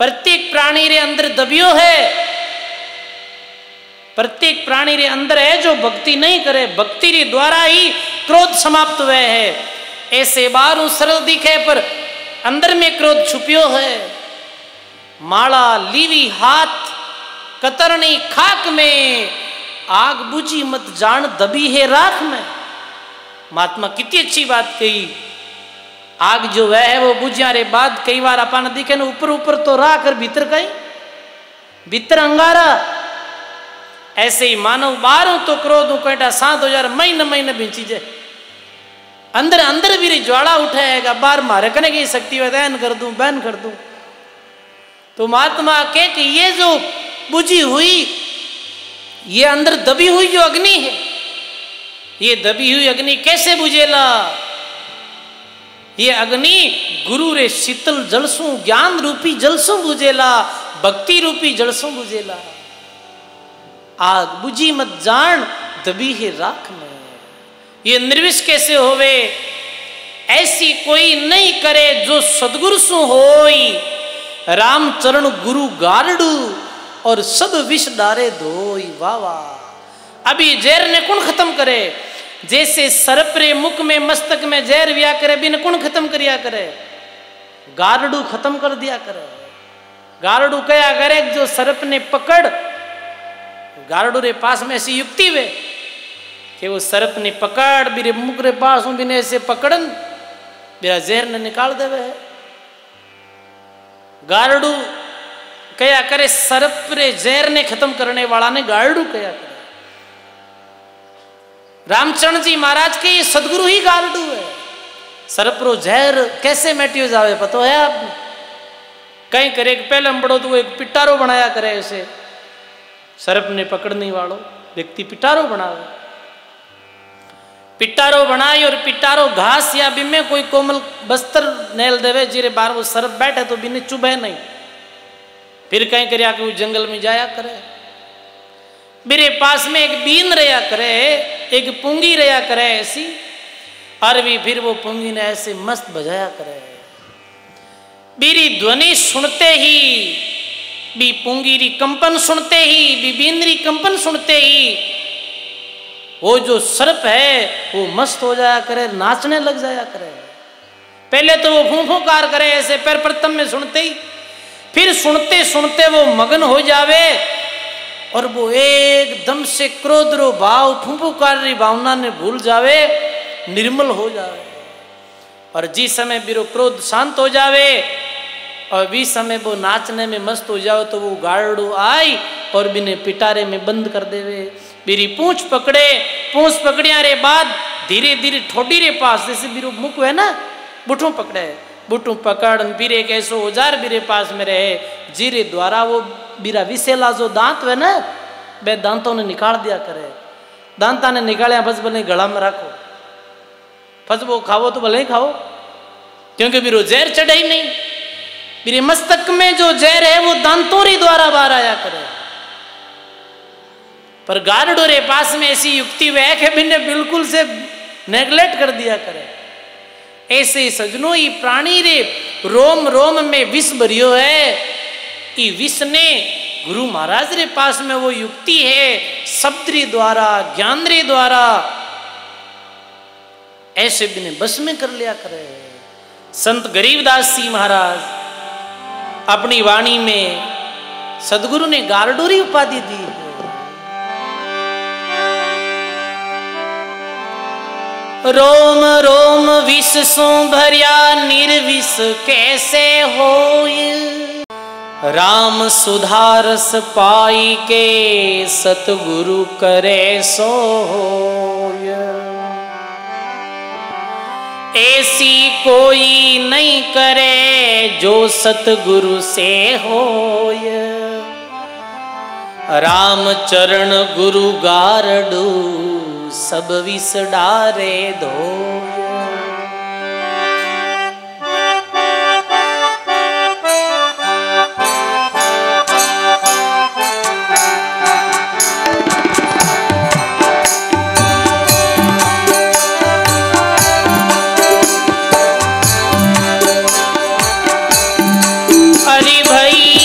प्रत्येक प्राणी रे अंदर दबियो है, प्रत्येक प्राणी रे अंदर है जो भक्ति नहीं करे, भक्ति रे द्वारा ही क्रोध समाप्त हुए है। ऐसे बाहरों सरल दिखे पर अंदर में क्रोध छुपियो है। माला लीवी हाथ कतरनी खाक में, आग बुझी मत जान दबी है राख में। महात्मा कितनी अच्छी बात कही। आग जो है वो बुझिया रे बाद कई बार अपन दिखे न ऊपर ऊपर तो राख और भीतर कहीं भीतर अंगारा। ऐसे ही मानव बाहरों तो क्रोध कहटा 7,000 महीने महीने बिंची जाए, अंदर अंदर भी ज्वाला उठाएगा, बाहर मारे कने की शक्ति वैन कर दूं बैन कर दूं। तो महात्मा के कि ये जो बुझी हुई, ये अंदर दबी हुई जो अग्नि है, ये दबी हुई अग्नि कैसे बुझेला? ये अग्नि गुरु रे शीतल जलसू ज्ञान रूपी जलसू बुझेला, भक्ति रूपी जलसू बुझेला। आग बुझी मत जान दबी है राख में। ये निर्विष कैसे होवे? ऐसी कोई नहीं करे जो सदगुरु सु होई। रामचरण गुरु गारडू और सब विष डारे धोई। वाह वाह। अभी जहर ने कौन खत्म करे? जैसे सर्प रे मुख में मस्तक में जहर विया करे, बिन कौन खत्म करिया करे? गारडू खत्म कर दिया करे। गारडू कया करे जो सर्प ने पकड़, गारडू रे पास में ऐसी युक्ति वे कि वो सर्प ने पकड़ मेरे मुख रे पास हूं बिने ऐसे पकड़न मेरा जहर ने निकाल देवे। गारडू कया करे सर्प रे जहर ने खत्म करने वाला ने गारडू कया करे। रामचरण जी महाराज के ये सदगुरु ही गारडू है। सर्प रो जहर कैसे मेटियो जावे पतो है आपने? कहीं करे पहले हम बड़ो तो एक पिटारो बनाया करे, ऐसे सर्प ने पकड़ने वालों व्यक्ति पिटारो बनावे। पिटारो बनाई और पिटारो घास या बिमे कोई कोमल बस्तर नेल देवे जिरे बार वो सर्प बैठे तो बिने चुभे नहीं। फिर कहीं करे आके वो जंगल में जाया करे। मेरे पास में एक बीन रहा करे, एक पुंगी रहा करे ऐसी, और भी फिर वो पुंगी ने ऐसे मस्त बजाया करे। मेरी ध्वनि सुनते ही, भी पुंगीरी कंपन सुनते ही, भी बीनरी कंपन सुनते ही वो जो सर्प है वो मस्त हो जाया करे, नाचने लग जाया करे। पहले तो वो फूंफूकार करे ऐसे पैर प्रथम में सुनते ही, फिर सुनते सुनते वो मगन हो जावे और वो एकदम से क्रोध रो भाव फूंफूकार री भावना ने भूल जावे, निर्मल हो जावे। और जिस समय बिरो क्रोध शांत हो जावे और भी समय वो नाचने में मस्त हो जाओ तो वो गाड़ू आई और बिने पिटारे में बंद कर देवे। मेरी पूंछ पकड़े, पूंछ पकड़िया रे बाद धीरे धीरे ठोडी रे पास, जैसे बिरो मुख है ना, बुठू पकड़े, बुठू पकड़ फिर एक ऐसो औजार बिरे पास में रहे जीरे द्वारा वो बिरा विसेला जो दांत है ना, वे दांतों ने निकाल दिया करे। दांता ने निकालिया बस भले गला में रखो, फस वो खाओ तो भले ही खाओ, क्योंकि बिरो जहर चढ़े ही नहीं। मेरे मस्तक में जो जहर है वो दांतों रे द्वारा बाहर आया करे। पर गारडो रे पास में ऐसी युक्ति वह कि बिने बिल्कुल से नेग्लेक्ट कर दिया करे। ऐसे ही सजनों ये प्राणी रे रोम रोम में विष भरियो है। ये विष ने गुरु महाराज रे पास में वो युक्ति है, शब्द रे द्वारा ज्ञान रे द्वारा ऐसे बिने बस में कर लिया करे। संत गरीबदास जी महाराज अपनी वाणी में सदगुरु ने गारडोरी उपाधि दी है। रोम रोम विष सो भरिया निर्विष कैसे होय, राम सुधारस पाई के सतगुरु करे सो होय। ऐसी कोई नहीं करे जो सतगुरु से होय, राम चरण गुरु गारडू सब विष डारे धोय। अरे भई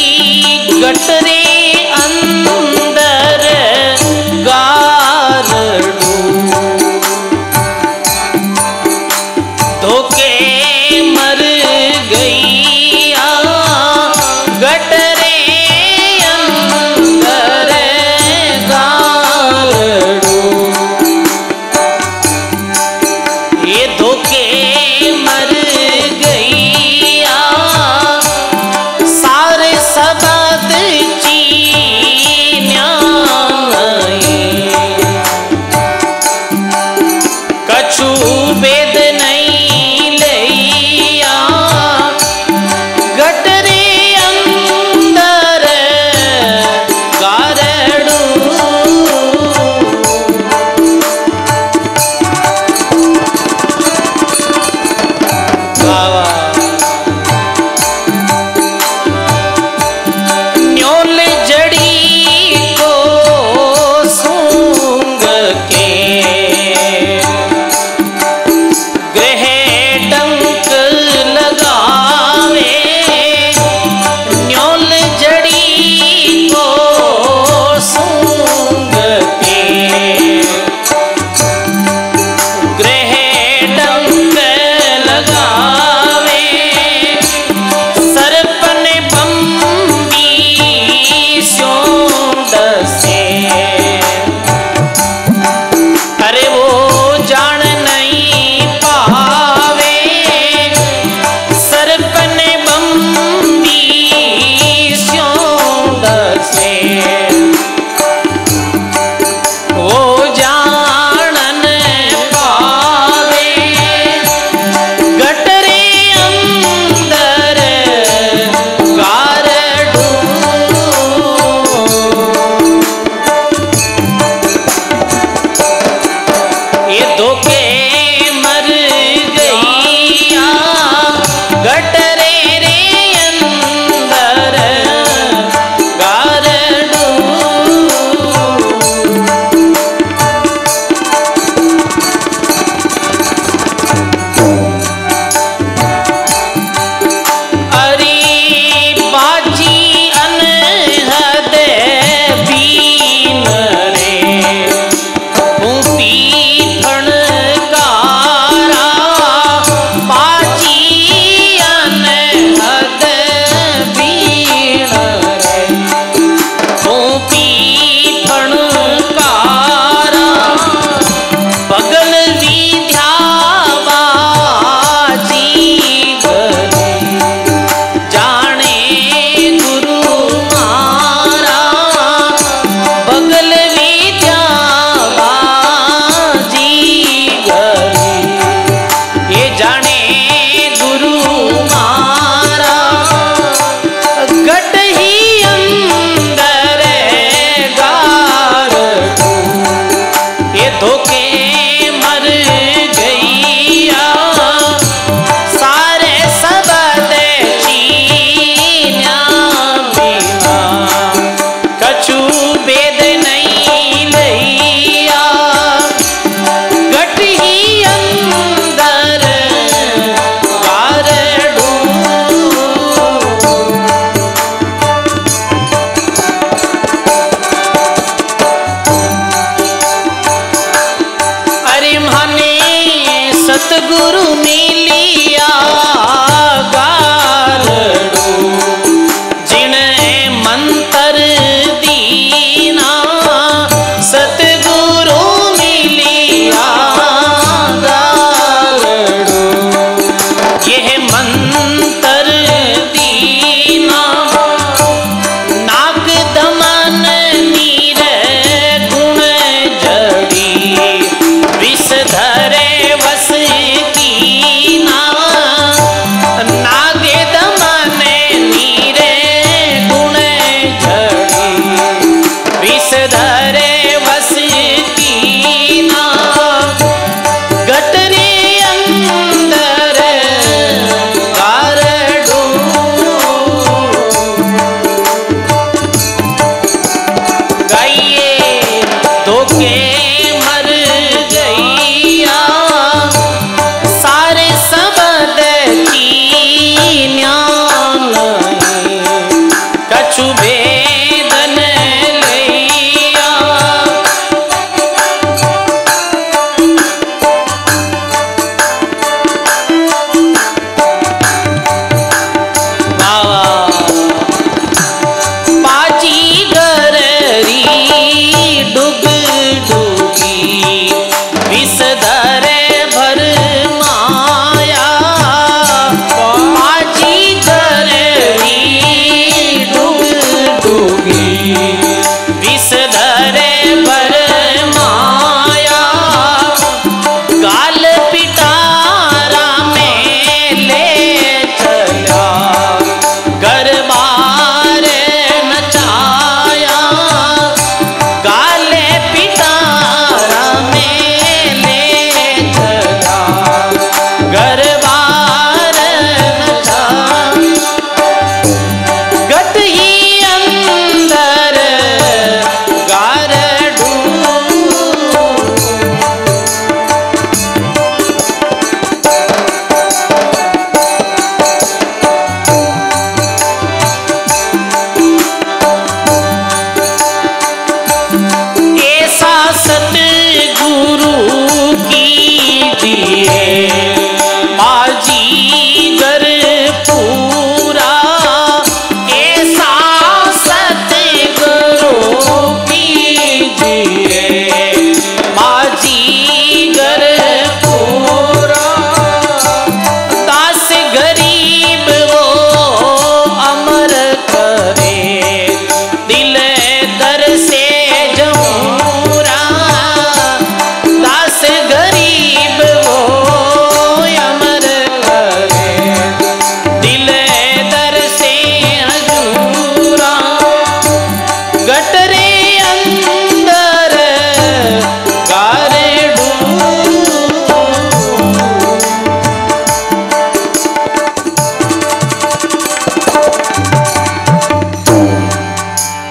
सतगुरु मिलिया गारड़ो जिने मंतर दीना सतगुरु मिलिया गारड़ो यह मंतर दीना नाग दमन नीर गुण जड़ी विषधरे वस कीना नागे दमन नीरे गुण जड़ी विषधरे वस कीना गटरी अंदर गारड़ो गाइए तो के मर गईया सारे सबद की न्यान कछु भेदन लैया बाजी गररी डुग डुगी विषधरे भर माया बाजी गररी डुग डुगी विषधरे भर माया गाल पिटारा में ले चला घर बार नचाया गाले पिटारा में ले चला घर बार नचा गट ही अंदर गारड़ू ऐसा सतगुरु कीजिए बाजीगर पूरा ऐसा सतगुरु कीजिए बाजीगर पूरा दास गरीब वो अमर करे दिल दर से जमूरा दास गरीब वो अमर करे दिल दर से हजूरा गटरे अंदर गारड़ू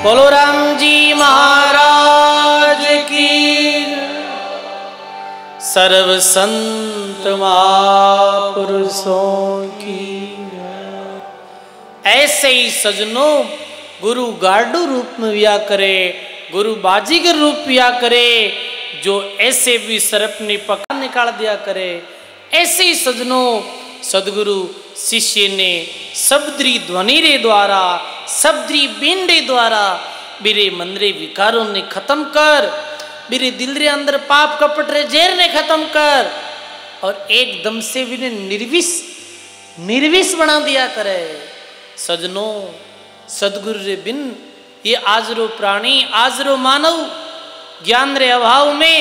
बोलो राम जी महाराज की सर्व संत महापुरुषों की ऐसे ही सजनों गुरु गारड़ू रूप में विया करे गुरु बाजीगर रूप विया करे जो ऐसे भी सरपनी पका निकाल दिया करे ऐसे ही सजनों सदगुरु शिष्य ने शब्दी ध्वनि रे द्वारा शब्दी बिंडे द्वारा मेरे मन रे विकारों ने खत्म कर मेरे दिल रे अंदर पाप कपट रे जेर ने खत्म कर और एकदम से भी निर्विष बना दिया करे सजनों सदगुरु रे बिन ये आजरो प्राणी आजरो मानव ज्ञान रे अभाव में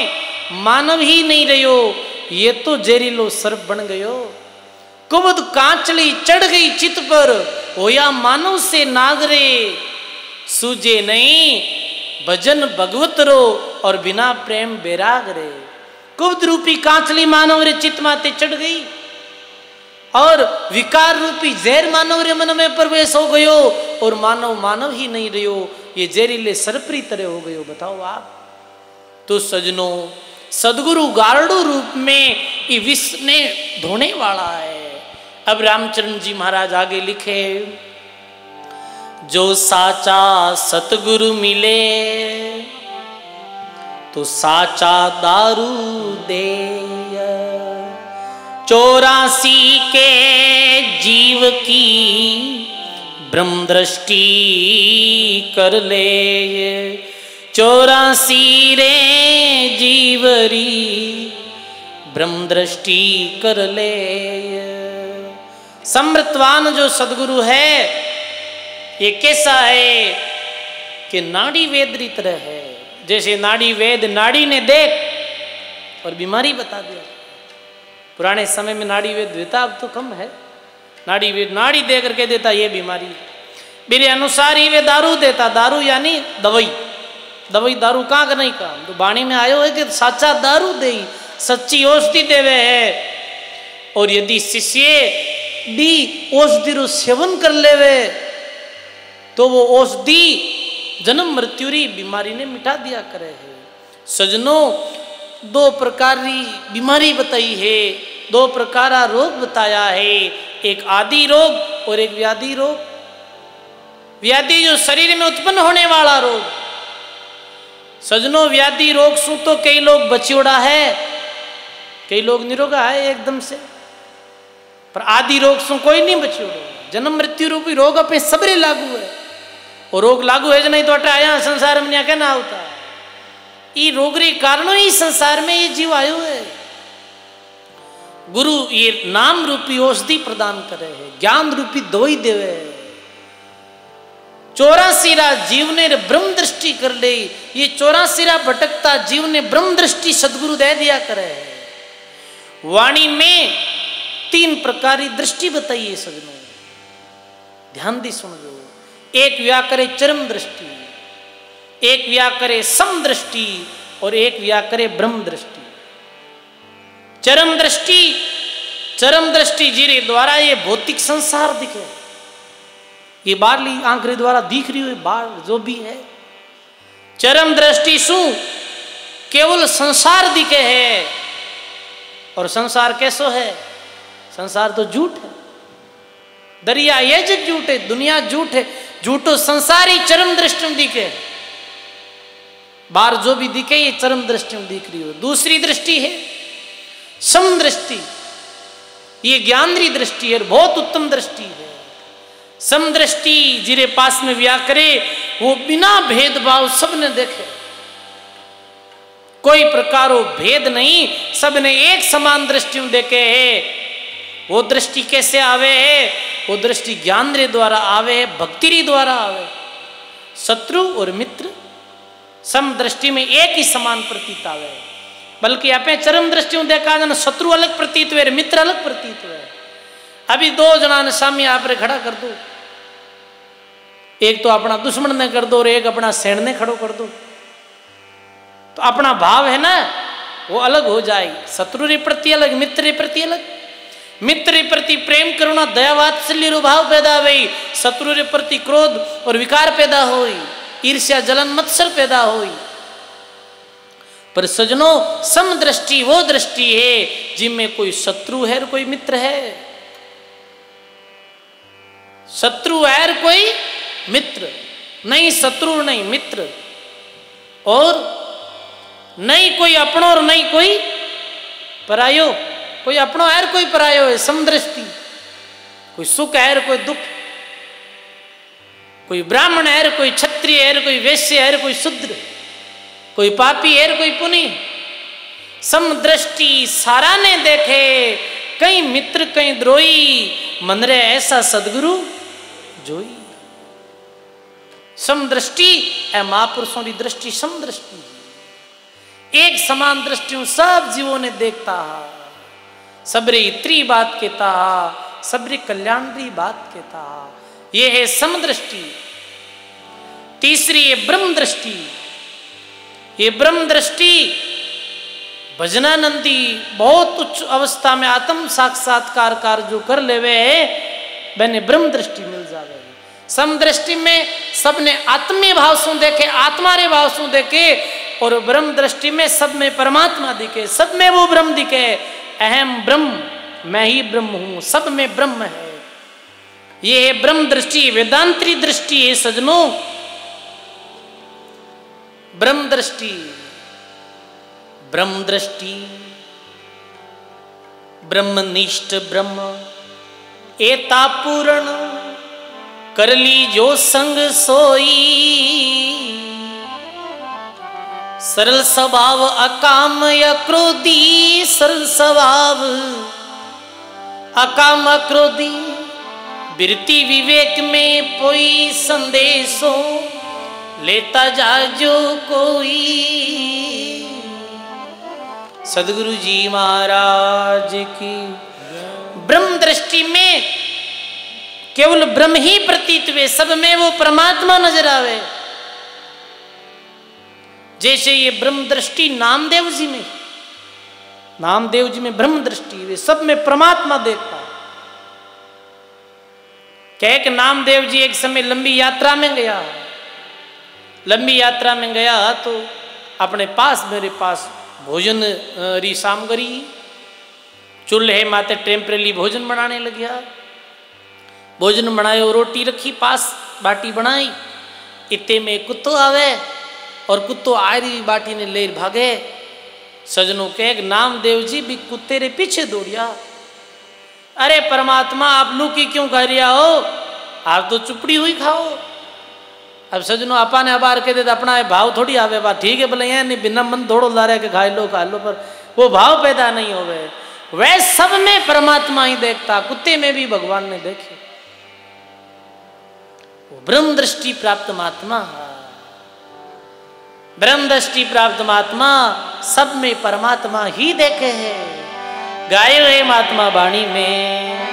मानव ही नहीं रहो ये तो जहरीलो सर्प बन गयो कुबद कांचली चढ़ गई चित पर होया मानव से नागरे सूझे नहीं भजन भगवत रो और बिना प्रेम बैराग रे कुबद रूपी कांचली मानव रे चित माते चढ़ गई और विकार रूपी जहर मानव रे मन में प्रवेश हो गयो और मानव मानव ही नहीं रहो ये जहरीले सर्परी तरह हो गयो। बताओ आप तो सजनों सदगुरु गारड़ू रूप में ये विश्व ने ढोने वाला है। अब रामचरण जी महाराज आगे लिखे जो साचा सतगुरु मिले तो साचा दारू दे 84 के जीव की ब्रह्म दृष्टि कर ले, 84 रे जीवरी ब्रह्म दृष्टि कर ले। समृतवान जो सदगुरु है ये कैसा है कि नाड़ी वेद की तरह है। जैसे नाड़ी वेद नाड़ी ने देख और बीमारी बता दिया। पुराने समय में नाड़ी वेद देता, अब तो कम है। नाड़ी वेद नाड़ी दे करके देता ये बीमारी, मेरे अनुसार ही वे दारू देता। दारू यानी दवाई, दवाई दारू कहाँ का नहीं काम। तो बाणी में आयो है कि साचा दारू दे, सच्ची औषधि देवे है। और यदि शिष्य दी औषधि रो सेवन कर लेवे तो वो औषधि जन्म मृत्यु री बीमारी ने मिटा दिया करे है। सजनों, 2 प्रकार की बीमारी बताई है, 2 प्रकार का रोग बताया है। एक आदि रोग और एक व्याधि रोग। व्याधि जो शरीर में उत्पन्न होने वाला रोग। सजनों, व्याधि रोग सु तो कई लोग बचियोड़ा है, कई लोग निरोगा है एकदम से, पर आदि रोग सु कोई नहीं बचियोड़ा। जन्म मृत्यु रूपी रोग अपने सबरे लागू है। और रोग लागू है नहीं तो अटे आया संसार में क्या ना होता। ये रोग रे कारणों ही संसार में ये जीव आयो है। गुरु ये नाम रूपी औषधि प्रदान करे है, ज्ञान रूपी दवाई देवे है। 84 जीव ने ब्रह्म दृष्टि कर ले। ये 84 भटकता जीव ने ब्रह्म दृष्टि सदगुरु दे दिया करे है। वाणी में 3 प्रकार की दृष्टि बताइए सजनों, ध्यान दी सुन लो। एक व्या करे चरम दृष्टि, एक व्या करे सम दृष्टि और एक व्या करे ब्रह्म दृष्टि। चरम दृष्टि, चरम दृष्टि जिरे द्वारा ये भौतिक संसार दिखे, ये बाहरली आंख रे द्वारा दिख रही है बाहर जो भी है। चरम दृष्टि सु केवल संसार दिखे है। और संसार कैसो है? संसार तो झूठ है, दरिया ये जग झूठ है, दुनिया झूठ है। झूठो संसार ही चरम दृष्टि में दिखे। बाहर जो भी दिखे ये चरम दृष्टि में दिख रही हो। दूसरी दृष्टि है सम दृष्टि, ये ज्ञानरी दृष्टि है, बहुत उत्तम दृष्टि है। सम दृष्टि जिरे पास में व्या करे वो बिना भेदभाव सबने देखे, कोई प्रकारो भेद नहीं, सबने एक समान दृष्टि में देखे है। वो दृष्टि कैसे आवे है? वो दृष्टि ज्ञान रे द्वारा आवे है, भक्ति रे द्वारा आवे। शत्रु और मित्र सम दृष्टि में एक ही समान प्रतीत आवे, बल्कि आपे चरम दृष्टि में देखा जाना शत्रु अलग प्रतीत हुए, मित्र अलग प्रतीत हुए। अभी 2 जना ने सामने आप रे खड़ा कर दो, एक तो अपना दुश्मन ने कर दो और एक अपना सैन ने खड़ो कर दो, तो अपना भाव है ना वो अलग हो जाएगी। शत्रु रे प्रति अलग, मित्र रे प्रति अलग। मित्र रे प्रति प्रेम करुणा दया वात्सल्य रो भाव पैदा हुई, शत्रु रे प्रति क्रोध और विकार पैदा हुई, ईर्ष्या जलन मत्सर पैदा हुई। पर सजनों, सम दृष्टि वो दृष्टि है जिनमें कोई शत्रु है और कोई मित्र है। शत्रु है और कोई मित्र नहीं, शत्रु नहीं मित्र, और नहीं कोई अपनो और नहीं कोई परायो। कोई अपनो है और कोई परायो है, समदृष्टि। कोई सुख है और कोई दुख, कोई ब्राह्मण है और कोई क्षत्रिय है और कोई वैश्य है और कोई शूद्र, कोई पापी है और कोई पुनी। समदृष्टि सारा ने देखे, कई मित्र कई द्रोही, मन रे ऐसा सदगुरु जोई। समदृष्टि है महापुरुषों की दृष्टि, समदृष्टि एक समान दृष्टि सब जीवों ने देखता है, सबरे इतरी बात कहता, सबरे कल्याण री बात कहता। ये है समदृष्टि। तीसरी है ब्रह्म दृष्टि। ये ब्रह्म दृष्टि भजनानंदी बहुत उच्च अवस्था में आत्म साक्षात्कार जो कर लेवे है, मैंने ब्रह्म दृष्टि मिल जावे। समदृष्टि में सबने आत्मीय भाव से देखे, आत्मा रे भाव से देखे, और ब्रह्म दृष्टि में सब में परमात्मा दिखे, सब में वो ब्रह्म दिखे। अहम ब्रह्म, मैं ही ब्रह्म हूं, सब में ब्रह्म है। ये है ब्रह्म दृष्टि, वेदांतरी दृष्टि है सजनों। ब्रह्म दृष्टि, ब्रह्म दृष्टि, ब्रह्मनिष्ठ ब्रह्म एता पूर्ण कर ली जो संग सोई। सरल स्वभाव अकाम अक्रोधी, सरल स्वभाव अकाम अक्रोधी, वृत्ति विवेक में पोई संदेशो लेता जाजो कोई। सदगुरु जी महाराज की। ब्रह्म दृष्टि में केवल ब्रह्म ही प्रतीत हुए, सब में वो परमात्मा नजर आवे। जैसे ये ब्रह्म दृष्टि नामदेव जी में, नामदेव जी में ब्रह्म दृष्टि हुई, सब में परमात्मा देखता। कह के नामदेव जी एक समय लंबी यात्रा में गया, लंबी यात्रा में गया तो अपने पास, मेरे पास भोजन री सामग्री चूल्हे माते टेम्परेली भोजन बनाने लग गया। भोजन बनायो, रोटी रखी पास, बाटी बनाई। इतने में कुत्तो आवे और कुत्तो आ रही बाटी ने ले भागे। सजनों के नामदेव जी भी कुत्ते रे पीछे दौड़िया। अरे परमात्मा आप लूकी क्यों खा रिया हो, आप तो चुपड़ी हुई खाओ। अब सजनों आपा ने अबार के दे अपना भाव थोड़ी आवे, बात ठीक है बोले नहीं बिना मन दौड़ो ला रहे के खा लो, पर वो भाव पैदा नहीं होवे। वह सब में परमात्मा ही देखता, कुत्ते में भी भगवान ने देखे। वो ब्रह्म दृष्टि प्राप्त महात्मा, ब्रह्म दृष्टि प्राप्त महात्मा सब में परमात्मा ही देखे है। गाये हुए महात्मा वाणी में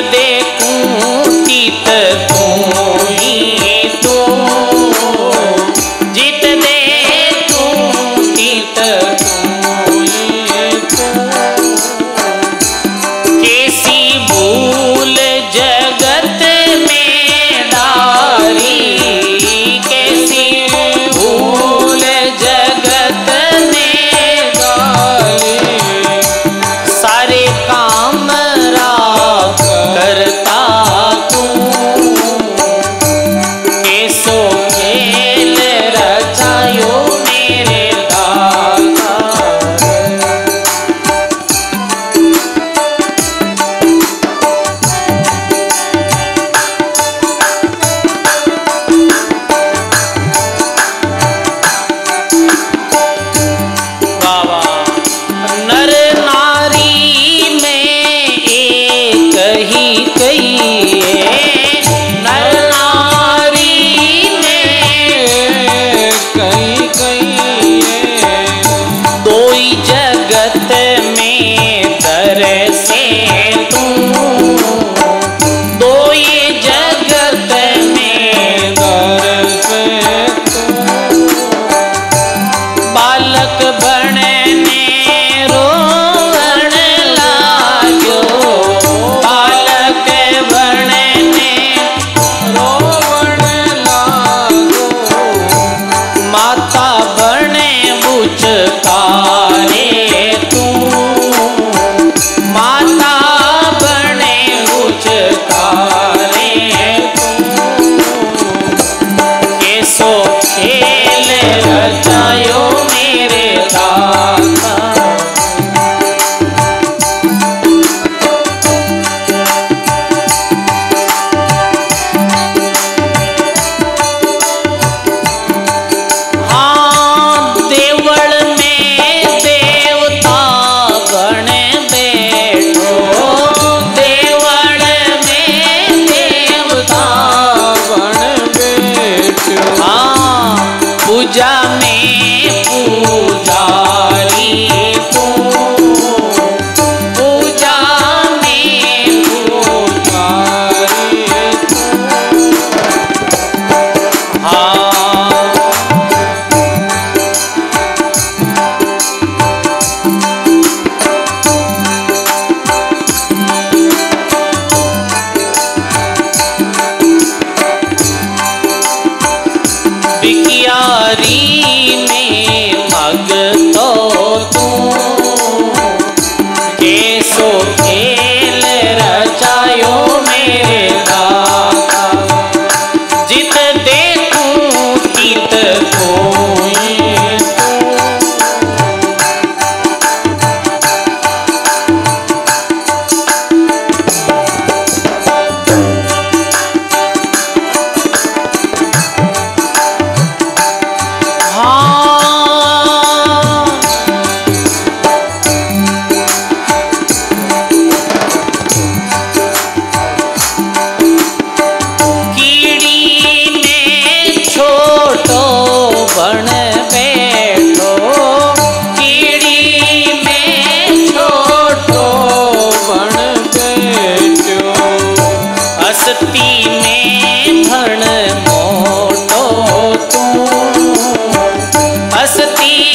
देखूं तीत तू ही तू, जित देखूं तीत तू ही तू। कैसी भूल जगत में डारी, कैसी भूल जगत में डारी। सारे काम करता तू, कैसो खेल रचायो मेरे दाता। बाबा नर नारी में एक ही कही है, नर नारी में कही कही है। दो ही जगत में तरसे तू, दो ही जगत में तरसे तू। बालक बनने रोवन लाग्यो, बालक बनने रोवन लागो। माता बने बुचकारे तू, माता बने बुचकारे तू। कैसो खेल रचायो मेरे दाता। पूजा में पूजारी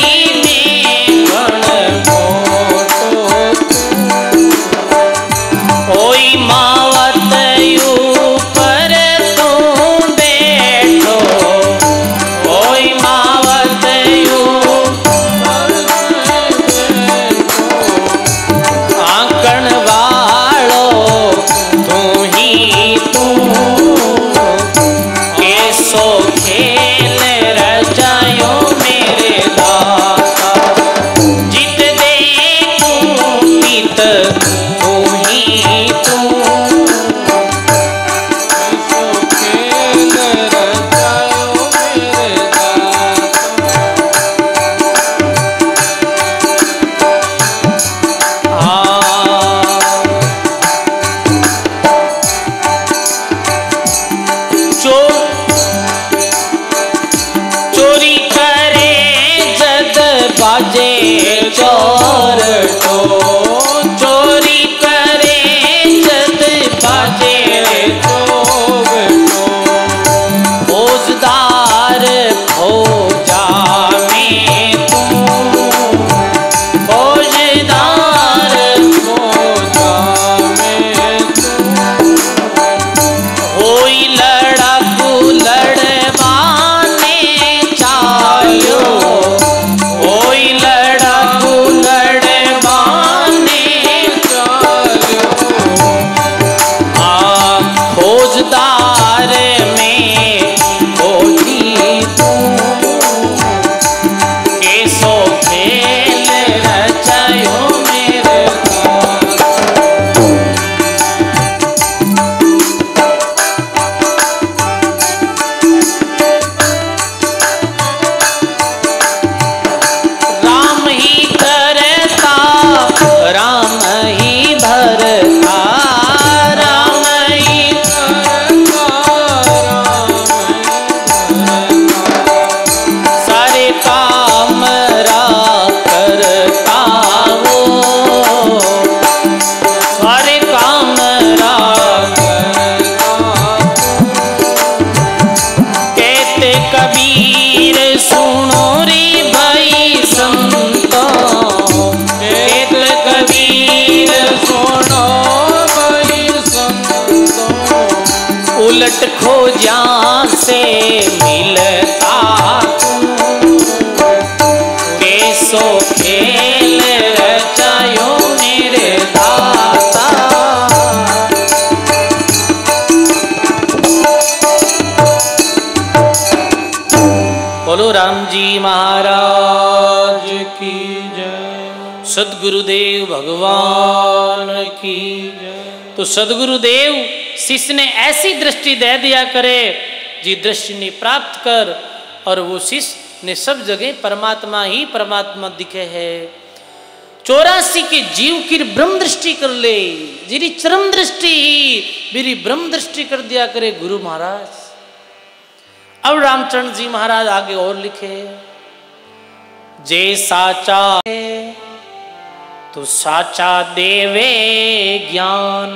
में गण मोटो ओई मावत ऊपर तू बैठो ओई मावत ऊपर आंकण वालो तू ही तू कैसो खेल रचायो मेरे दाता जित देखूं पित तू ही तू कैसो खेल रचायो मेरे चोरी करे जद बाजे चोर तो चोरी करे जद बाजे चोर तो फौजदार फौजा में तू फौजदार फौजा में तू होई लड़ाकू लड़वाने चायो होई लड़ाकू लड़वाने चायो फौजदार में फौजी तू कैसो खेल रचायो मेरे राम ही करता राम ही भरता राम ही करता सारे काम रा करता वो सारे काम रा कहते कबीर सुनो रे भाई संतो कहते कबीर सुनो भाई संतो उलट खोजा से मिलता कैसो खेल रचायो मेरे दाता बोलो राम जी महाराज की जय सदगुरुदेव भगवान की जय। तो सदगुरुदेव शिष्य ने ऐसी दृष्टि दे दिया करे जी दृष्टि ने प्राप्त कर और वो शिष्य ने सब जगह परमात्मा ही परमात्मा दिखे है 84 के जीव की ब्रह्म दृष्टि कर ले जिरी चरम दृष्टि ही मेरी ब्रह्म दृष्टि कर दिया करे गुरु महाराज। अब रामचंद्र जी महाराज आगे और लिखे जे साचा है तो साचा देवे ज्ञान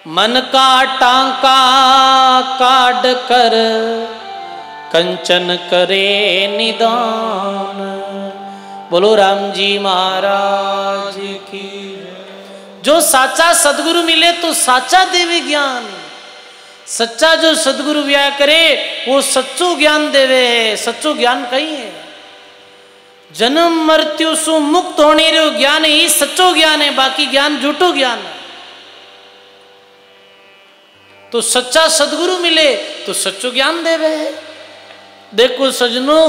मन का टांका काट कर कंचन करे निदान। बोलो राम जी महाराज की। जो साचा सदगुरु मिले तो साचा देवे ज्ञान। सच्चा जो सदगुरु व्या करे वो सच्चो ज्ञान देवे है। सच्चो ज्ञान कहीं है जन्म मृत्यु सु मुक्त होने रो ज्ञान ही सच्चो ज्ञान है, बाकी ज्ञान झूठो ज्ञान है। तो सच्चा सदगुरु मिले तो सच्चो ज्ञान देवे है। देखो सजनों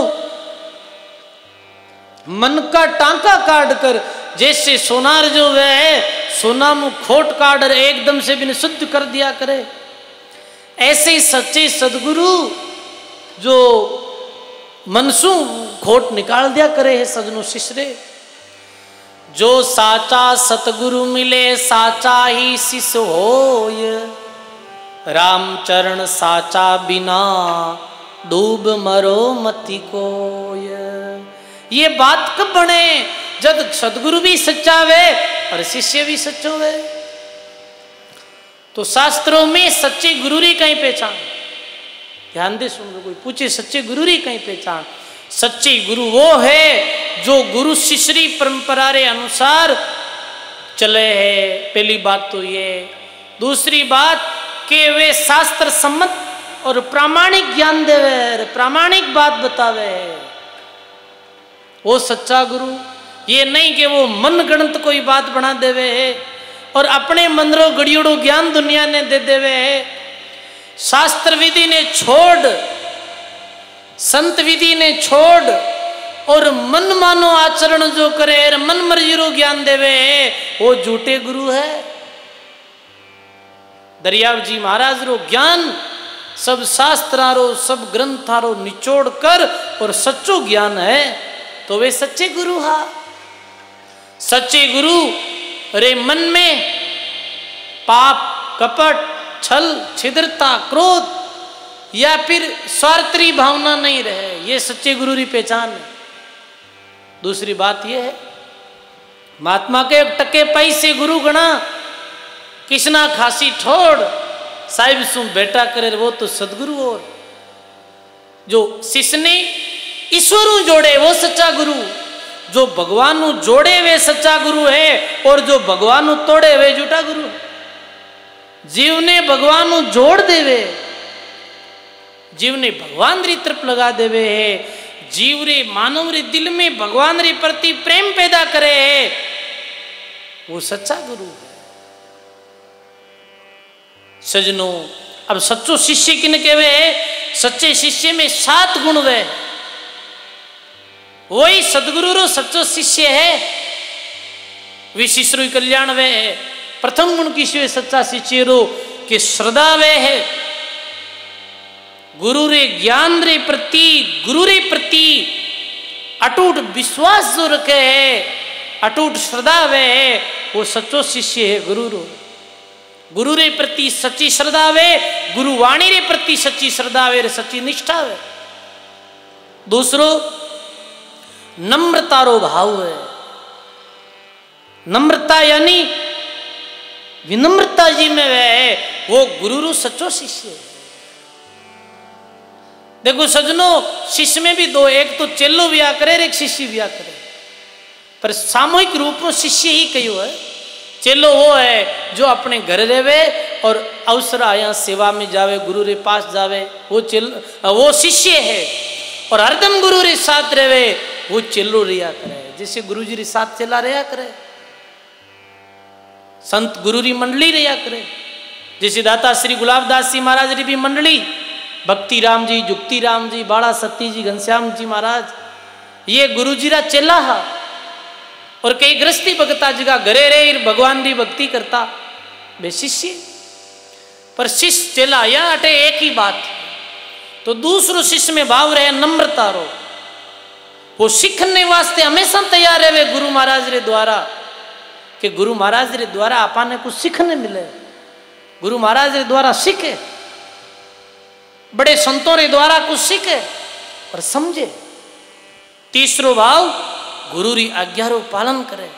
मन का टांका काट कर जैसे सोनार जो वह है सोना मुँह खोट काट एकदम से भी शुद्ध कर दिया करे, ऐसे ही सच्चे सदगुरु जो मनसू खोट निकाल दिया करे है। सजनों शिष्य जो साचा सतगुरु मिले साचा ही शिष्य होय, रामचरण साचा बिना डूब मरो मति कोय। ये बात कब बने जब सदगुरु भी सच्चा वे और शिष्य भी सच्चो वे। तो शास्त्रों में सच्चे गुरु री कहीं पहचान, ध्यान दे सुन लो, कोई पूछे सच्चे गुरु री कहीं पहचान। सच्ची गुरु वो है जो गुरु शिष्य परंपरा रे अनुसार चले है। पहली बात तो ये। दूसरी बात कि वे शास्त्र सम्मत और प्रामाणिक ज्ञान देवे, प्रामाणिक बात बतावे। वो सच्चा गुरु। ये नहीं कि वो मन गणत कोई बात बना देवे है और अपने मंदरो गड़ियोड़ो ज्ञान दुनिया ने दे देवे है। शास्त्र विधि ने छोड़, संत विधि ने छोड़ और मन मानो आचरण जो करे, मन मर्जी रो ज्ञान देवे है, वो झूठे गुरु है। दरियाव जी महाराज रो ज्ञान सब शास्त्रारो, सब ग्रंथारो निचोड़ कर और सच्चो ज्ञान है, तो वे सच्चे गुरु हा। सच्चे गुरु रे मन में पाप, कपट, छल, छिद्रता, क्रोध या फिर स्वार्थी भावना नहीं रहे। ये सच्चे गुरु की पहचान है। दूसरी बात यह है, महात्मा के टके पैसे गुरु गणा, किसना खासी ठोड़, साहिब सु बेटा करे वो तो सदगुरु। और जो शिष्य ने ईश्वर जोड़े वो सच्चा गुरु, जो भगवान जोड़े वे सच्चा गुरु है, और जो भगवान तोड़े वे झूठा गुरु। जीव ने भगवान जोड़ देवे, जीव ने भगवान री तरफ लगा देवे है, जीव रे मानव रे दिल में भगवान रे प्रति प्रेम पैदा करे है, वो सच्चा गुरु है। सजनों, अब सच्चो शिष्य किन कहवे है? सच्चे शिष्य में 7 गुण वे, वही सदगुरु रो सच्चो शिष्य है। विशिष्ट कल्याण वे है। प्रथम गुण किसी सच्चा शिष्य रो कि श्रद्धा वे है। गुरु रे ज्ञान रे प्रति, गुरु रे प्रति अटूट विश्वास जो रखे है, अटूट श्रद्धा वे है, वो सच्चो शिष्य है गुरु रो। गुरु रे प्रति सच्ची श्रद्धा वे, गुरु वाणी रे प्रति सच्ची श्रद्धा वे, सच्ची निष्ठा वे। दूसरो नम्रता रो भाव है। नम्रता यानी विनम्रता जी में वे है, वो गुरु रो सच्चो शिष्य है। देखो सजनों, शिष्य में भी 2, एक तो चेलो ब्याह करे, एक शिष्य ब्याह करे, पर सामूहिक रूप में शिष्य ही कहो है। चेलो वो है जो अपने घर रहे और अवसर आया सेवा में जावे, गुरु रे पास जावे, वो शिष्य है। और हरदम गुरु रे साथ रहे, वो चेलो रिया करे, जैसे गुरु जी रे साथ चला रहा करे। संत गुरु री मंडली रिया करे, जैसे दाता श्री गुलाबदास जी महाराज री भी मंडली, भक्ति राम जी, जुक्ति राम जी, बाड़ा सती जी, घनश्याम जी महाराज, ये गुरु जी रा चेला हा। और कई गृहस्थी भगता जगह घरे रे भगवान री भक्ति करता वे शिष्य। पर शिष्य चेला या अटे एक ही बात। तो दूसरो शिष्य में भाव रहे नम्रता रो, वो सीखने वास्ते हमेशा तैयार है वे गुरु महाराज रे द्वारा, कि गुरु महाराज रे द्वारा आपाने कुछ सीखने मिले, गुरु महाराज रे द्वारा सीखे, बड़े संतों रे द्वारा कुछ सीखे और समझे। तीसरो भाव गुरु री आज्ञा रो पालन करे।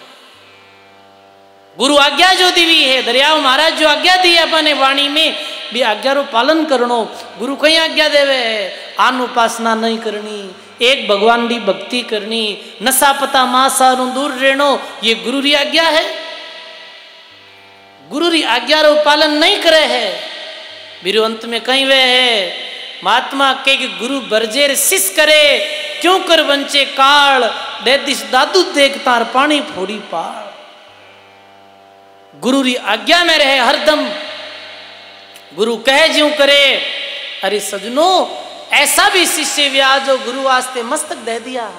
गुरु आज्ञा जो दी है, दरियाव महाराज जो आज्ञा दी है अपने वाणी में, भी आज्ञा रो पालन करनो। गुरु कई आज्ञा देवे है, आन उपासना नहीं करनी, एक भगवान री भक्ति करनी, नशा पता मासा दूर रहनो, ये गुरु री आज्ञा है। गुरु री आज्ञा रो पालन नहीं करे है, बिरु अंत में कहीं वे है महात्मा के गुरु बरजेर शिष करे, क्यों कर वंचे काल, दे दिस दादू देख तार पानी फोड़ी पार। गुरु री आज्ञा में रहे हरदम, गुरु कहे ज्यों करे। अरे सजनों, ऐसा भी शिष्य व्या जो गुरु वास्ते मस्तक दे दिया,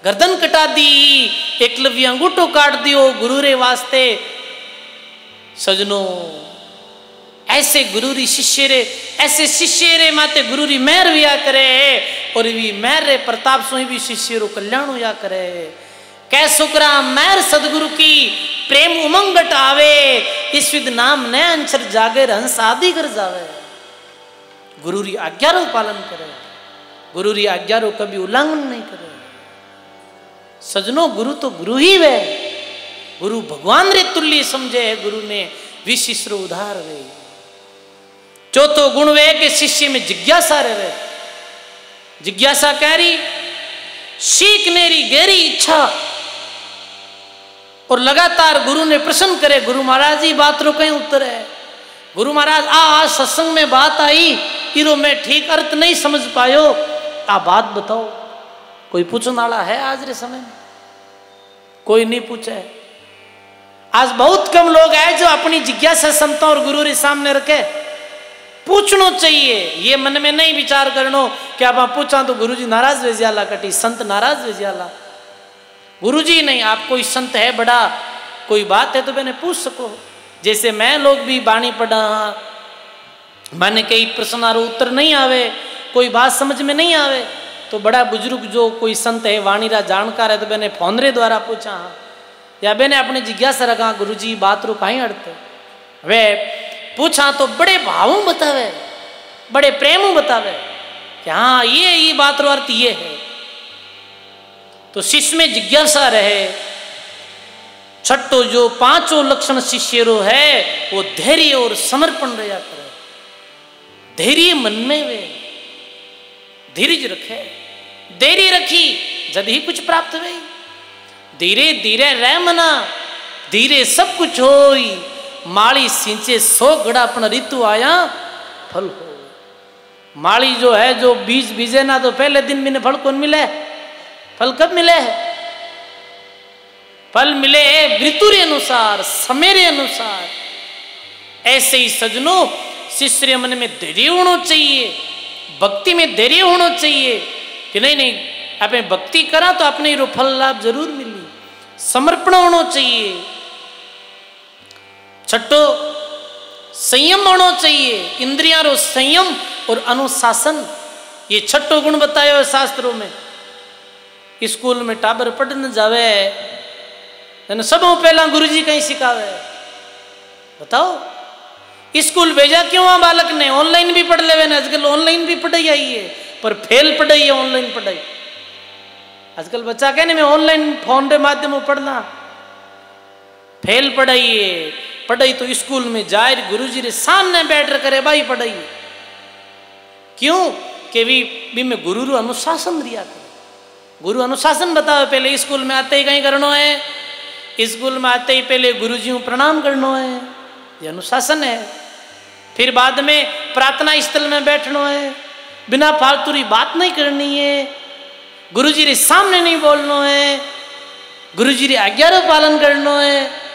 गर्दन कटा दी, एकलव्य अंगूठो काट दियो गुरु रे वास्ते। सजनों, ऐसे गुरु री शिष्य रे, ऐसे शिष्य रे माते गुरु री मेहर हुआ करे, और भी मेहर रे प्रताप सो भी शिष्य रो कल्याण हुआ करे। कै सुकरा मेहर सदगुरु की प्रेम उमंग आवे, इस विद नाम ने अंचर जागे हंस आदि कर जावे। गुरु री आज्ञा रो पालन करे, गुरु री आज्ञा रो कभी उल्लंघन नहीं करे। सजनों, गुरु तो गुरु ही वे, गुरु भगवान रे तुल्य समझे है, गुरु ने विशिष्ट उधार वे। चौथो गुण वे के शिष्य में जिज्ञासा रहे। जिज्ञासा कह रही सीखने री गहरी इच्छा और लगातार गुरु ने प्रश्न करे, गुरु महाराज जी बात रो कहीं उत्तर है, गुरु महाराज आज सत्संग में बात आई इरो मैं ठीक अर्थ नहीं समझ पायो, आप बात बताओ। कोई पूछने वाला है आज रे समय में? कोई नहीं पूछे। आज बहुत कम लोग हैं जो अपनी जिज्ञासा क्षमता और गुरु रे सामने रखे। पूछना चाहिए, ये मन में नहीं विचार करनो कि आप पूछा तो गुरु जी नाराज वे जाला कटी, संत नाराज वे जाला। गुरु जी नहीं, आप कोई संत है बड़ा, कोई बात है तो मैंने पूछ सको। जैसे मैं लोग भी बाणी पढ़ा, माने कई प्रश्न उत्तर नहीं आवे, कोई बात समझ में नहीं आवे तो बड़ा बुजुर्ग जो कोई संत है वाणी रा जानकार है तो मैंने फोन रे द्वारा पूछा हाँ, या मैंने अपनी जिज्ञासा रखा गुरु जी बात रू कहीं अड़ते वे पूछा तो बड़े भावों बतावे, बड़े प्रेम बतावे कि हाँ ये बात रो अर्थ ये है। तो शिष्य में जिज्ञासा रहे। छठो जो पांचों लक्षण शिष्य रो है वो धैर्य और समर्पण रहा करे। धैर्य मन में वे धीरज रखे, देरी रखी जब ही कुछ प्राप्त हुई। धीरे धीरे रह मना, धीरे सब कुछ होई। माली सिंचे 100 घड़ा अपन ऋतु आया फल हो। माली जो है जो बीज बीजे ना तो पहले दिन में फल कौन मिले? फल कब मिले है? फल मिले ऋतु के अनुसार, समय के अनुसार। ऐसे ही सजनों शिष्य मन में धैर्य होना चाहिए, भक्ति में धैर्य होना चाहिए कि नहीं आपने भक्ति करा तो अपने रो फल लाभ जरूर मिली। समर्पण होना चाहिए। छठो संयम होना चाहिए, इंद्रियां रो संयम और अनुशासन। ये छठो गुण बतायो है शास्त्रों में। स्कूल में टाबर पढ़ने जावे सब पहला गुरुजी कहीं सिखावे, बताओ स्कूल भेजा क्यों आ बालक ने? ऑनलाइन भी पढ़ लेवे ना, आजकल ऑनलाइन भी पढ़ाई आई है पर फेल पढ़ाई है ऑनलाइन पढ़ाई। आजकल बच्चा कहने में ऑनलाइन फोन के माध्यम से पढ़ना, फेल पढ़ाई है। पढ़ाई तो स्कूल में जाए गुरुजी रे सामने बैठ करे भाई पढ़ाई। क्यों? कि भी में गुरु रो अनुशासन दिया करे। गुरु अनुशासन बताओ। पहले स्कूल में आते ही कहीं करना है, स्कूल में आते ही पहले गुरुजी को प्रणाम करना है, ये अनुशासन है। फिर बाद में प्रार्थना स्थल में बैठना है, बिना फालतू की बात नहीं करनी है, गुरुजी रे सामने नहीं बोलना है, गुरुजी रे आज्ञा रो पालन करना है।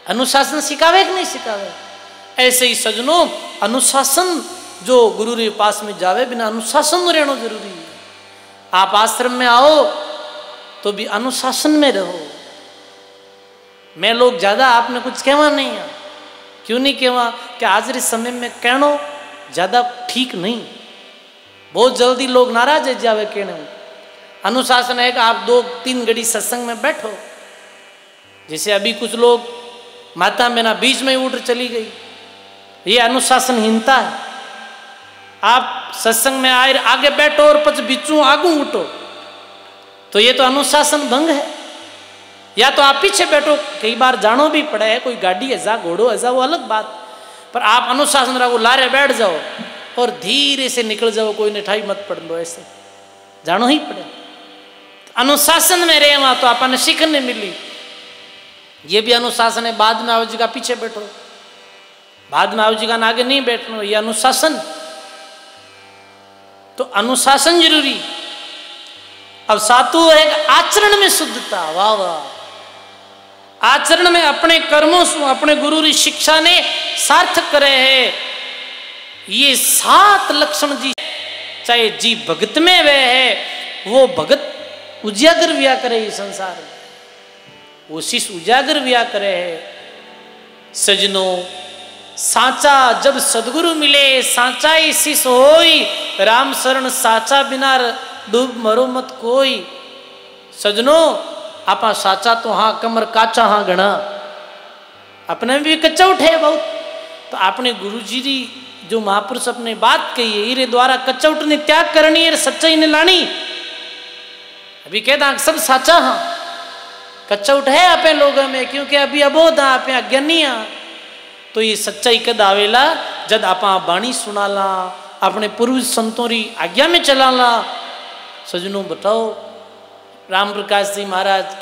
अनुशासन सिखावे कि नहीं सिखावे? ऐसे ही सजनों अनुशासन जो गुरु रे पास में जावे बिना अनुशासन में रहना जरूरी है। आप आश्रम में आओ तो भी अनुशासन में रहो। मैं लोग ज्यादा आपने कुछ कहवा नहीं है। क्यों नहीं कहवा? कि आज के समय में कहना ज्यादा ठीक नहीं। बहुत जल्दी लोग नाराज है जावे कहने। अनुशासन है कि आप 2-3 घड़ी सत्संग में बैठो। जैसे अभी कुछ लोग माता मेरा बीच में उठ चली गई, ये अनुशासनहीनता है। आप सत्संग में आए आगे बैठो और पच बिचू आगू उठो तो ये तो अनुशासन भंग है। या तो आप पीछे बैठो, कई बार जानो भी पड़ा है, कोई गाड़ी है जा घोड़ो है जा वो अलग बात, पर आप अनुशासन रखो, लारे बैठ जाओ और धीरे से निकल जाओ, कोई निठाई मत पड़ लो, ऐसे जानो ही पड़े। अनुशासन में रहे वहां तो अपन सीखने मिली। ये भी अनुशासन है। बाद में आओ जी का पीछे बैठो, बाद में आओ जी का आगे नहीं बैठना, ये अनुशासन। तो अनुशासन जरूरी। अब सातों है आचरण में शुद्धता। वाह वाह। आचरण में अपने कर्मों से अपने गुरु की शिक्षा ने सार्थक करे है। ये 7 लक्षण जी, चाहे जी भगत में वे है वो भगत उजागर व्या करे इस संसार में, वो शिष्य उजागर व्या करे है। सजनों साचा जब सदगुरु मिले साचा ही शिष्य होई, राम शरण साचा बिना डूब मरो मत कोई। सजनों आपा साचा तो हाँ कमर काचा हाँ घना, अपने भी कच्चा उठे बहुत। तो आपने गुरुजी जी जो महापुरुष अपने बात कही है इरे द्वारा कच्चा उठने त्याग करनी है, सच्चाई ने लानी। अभी कहता सब साचा हाँ, कच्चा उठ है आपे लोगों में, क्योंकि अभी अबोध हाँ आपे अज्ञानी हाँ। तो ये सच्चाई कद आवेला जब आप बाणी सुनाला, अपने पूर्व संतों री आज्ञा में चलाला। सजनों बताओ राम प्रकाश जी महाराज